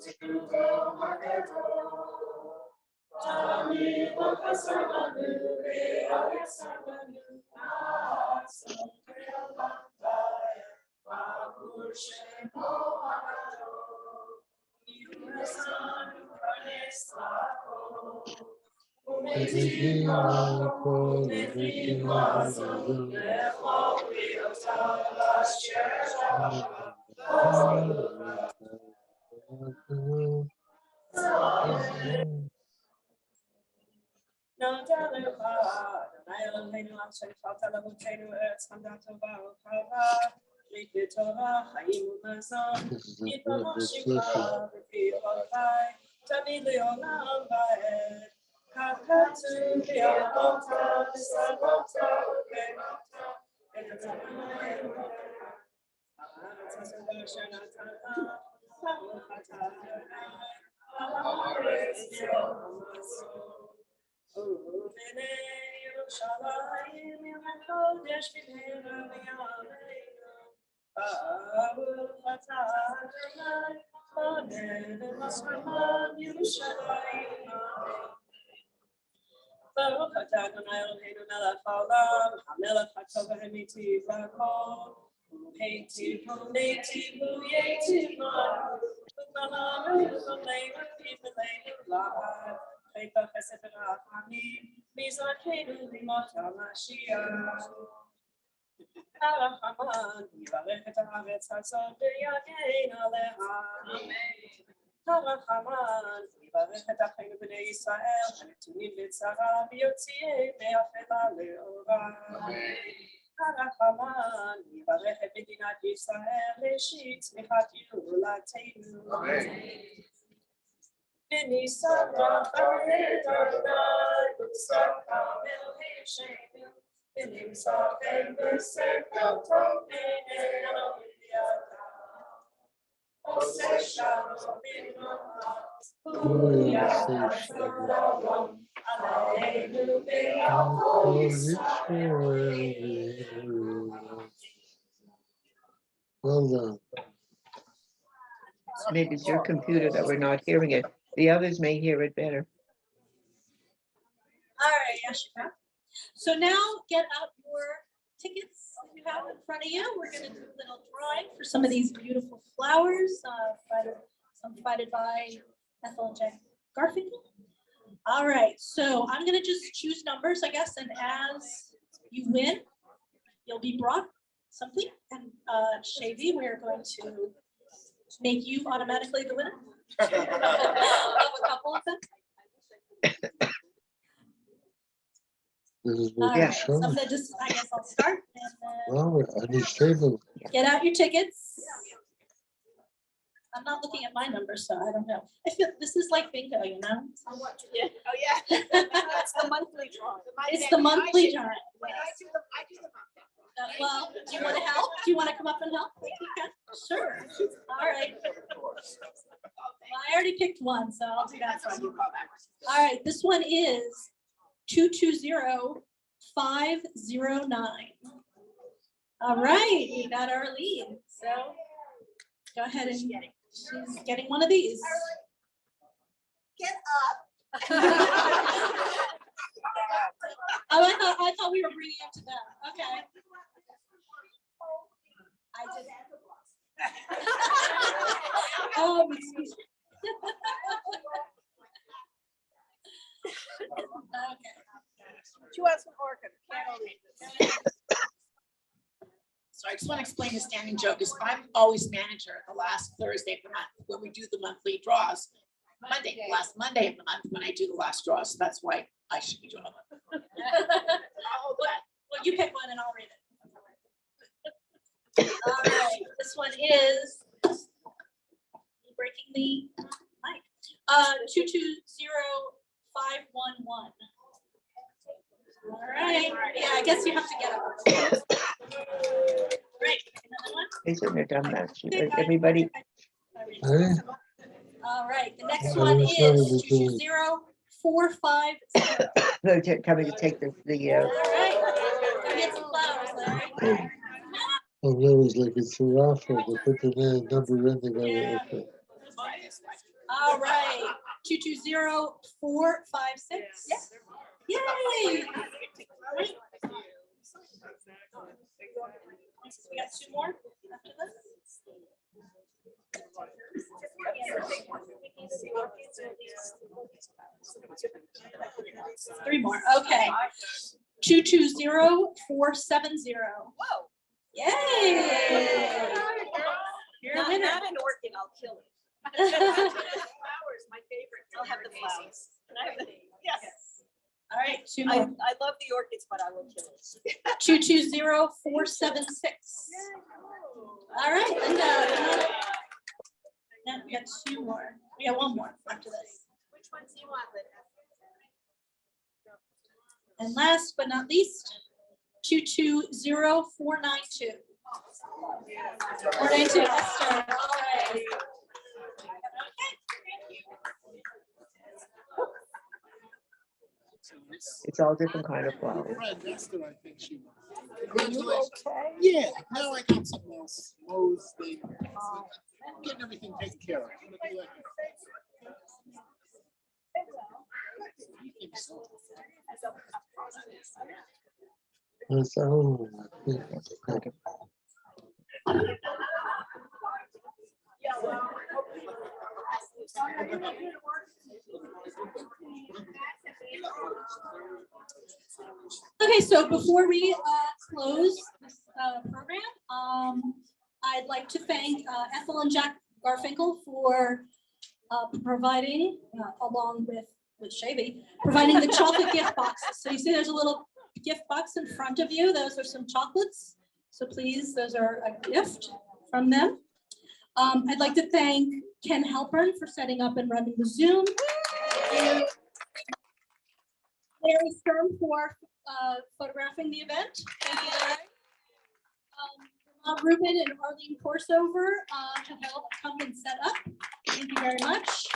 to go market. Tommy, what was the movie? I guess I'm a new not so real vampire. Babush and No telling how I don't know how to talk to the potato earth, I'm not about how make it over, I am a son, it was she got the feel of high, Tommy Leon by head, Kaka to be a long time, this I won't tell, Baruch atah Adonai Eloheinu melech haolam, hamelech hatov v'hamitiv l'kol, u'heitiv u'neitiv u'yeitiv manu, u'malanu u'leinu v'leinu l'ad, chayta chesed v'rachamim, mizrakeinu limot HaMashiach. Harachaman, yivarech et haaretz hazot v'yagein aleha. הרחמן, יברך את אחינו בני ישראל, הנתונים בצרה ויוציאי מאפלה לאורה. הרחמן, יברך את מדינת ישראל, ראשית צמיחת גאולתנו. וניסה את אדוני, וצדקה אלוהים שנו, ונמצא חן בספר טוב בעינינו וידע. Well done. Maybe it's your computer that we're not hearing it. The others may hear it better. All right, Yashika. So now get out your tickets that you have in front of you. We're going to do a little drawing for some of these beautiful flowers, provided by Ethel and Jack Garfinkel. All right, so I'm going to just choose numbers, I guess, and as you win, you'll be brought something. And Shavy, we're going to make you automatically the winner of a couple of them. This is All what right, you so I'm show. gonna just, I guess I'll start. And Well, I need stable. get out your tickets. I'm not looking at my numbers, so I don't know. I feel this is like bingo, you know? Yeah. Oh, yeah. That's the monthly draw. It's the monthly draw. Wait, I do the month. Well, do you want to help? Do you want to come up and help? Sure. All right. Well, I already picked one, so I'll do that for you. All right, this one is 220509. All right, we got our lead. So go ahead and she's getting one of these. Get up. Oh, I thought we were bringing it to them. Okay. I did. Excuse me. Okay. She wants some orchid. So I just want to explain the standing joke is I'm always manager the last Thursday of the month when we do the monthly draws. Last Monday of the month when I do the last draw. So that's why I should be doing it. Well, you pick one and I'll read it. All right, this one is breaking the mic. 220511. All right. Yeah, I guess you have to get up. Great. Another one. They shouldn't have done that. Everybody, Hey, All right. The next I one was sorry is to do it. 220450. they're coming to take the, All right. Go get some flowers, Larry. Oh, that was like a giraffe, they put the number in, they got it, okay. All right. 220456. Yay. All right. We got two more after this. Three more. Okay. 220470. Whoa. Yay. You're a winner. Not an orchid, I'll kill it. Flowers, my favorite. I'll have the flowers. Yes. All right, two I more. love the orchids, but I will kill it. 220476. All right, Linda. Now we got two more. We got one more after this. Which ones do you want, Linda? And last but not least, 220492. 492, Esther. All right. it's all different kind of flowers. Okay? Yeah, now I got something else. Most things. Getting everything taken care of. Okay, so before we close this program, I'd like to thank Ethel and Jack Garfinkel for providing, along with Shavy, providing the chocolate gift boxes. So you see there's a little gift box in front of you. Those are some chocolates. So please, those are a gift from them. I'd like to thank Ken Halpern for setting up and running the Zoom. Larry Sturm for photographing the event. Thank you, Larry. Ruben and Arlene Corsover to help come and set up. Thank you very much.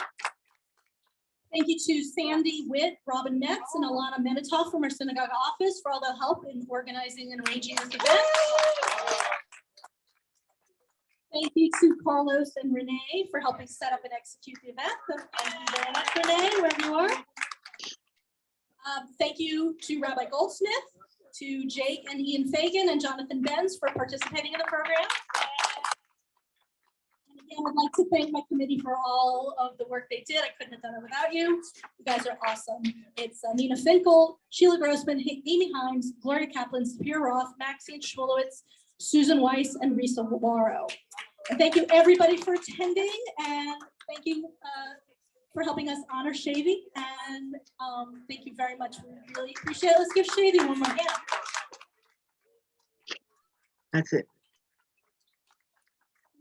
Thank you to Sandy Witt, Robin Metz, and Alana Menitoff from our synagogue office for all the help in organizing and arranging this event. Thank you to Carlos and Renee for helping set up and execute the event. Thank you very much, Renee, wherever you are. Thank you to Rabbi Goldsmith, to Jake and Ian Fagan and Jonathan Benz for participating in the program. And again, I'd like to thank my committee for all of the work they did. I couldn't have done it without you. You guys are awesome. It's Nina Finkel, Sheila Grossman, Amy Himes, Gloria Kaplan, Sapir Roth, Maxine Schmolowitz, Susan Weiss, and Risa Navarro. And thank you, everybody, for attending, and thank you for helping us honor Shavy. And thank you very much. We really appreciate it. Let's give Shavy one more hand. That's it.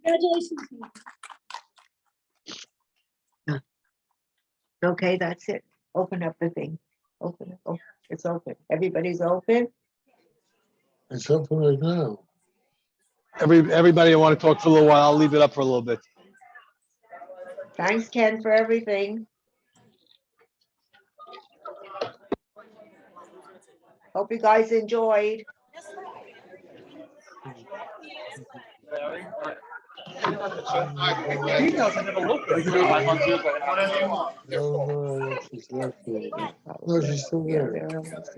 Congratulations. Okay, that's it. Open up the thing. Open it. Oh, it's open. Everybody's open. It's open right now. Everybody, I want to talk for a little while. I'll leave it up for a little bit. Thanks, Ken, for everything. Hope you guys enjoyed. No, she's left. No, she's still Yeah, there. they're almost-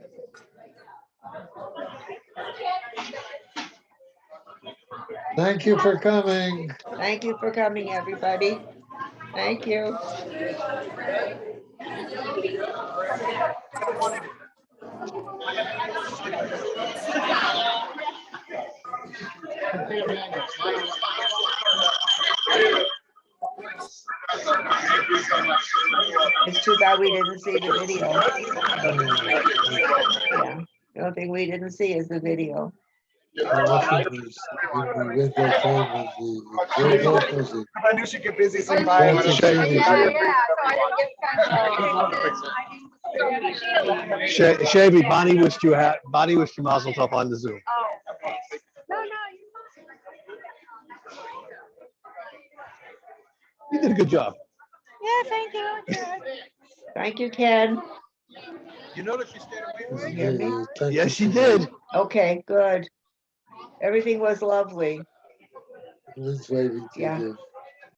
Thank you for coming. Thank you for coming, everybody. Thank you. It's too bad we didn't see the video. Yeah, the only thing we didn't see is the video. I knew she'd get busy, saying bye. Shavy, Bonnie wished you Mazel Tov on the Zoom. You did a good job. Yeah, thank you. Thank you, Ken. You notice she stayed away from me? Yes, she did. Okay, good. Everything was lovely. Liz waiting to Yeah. give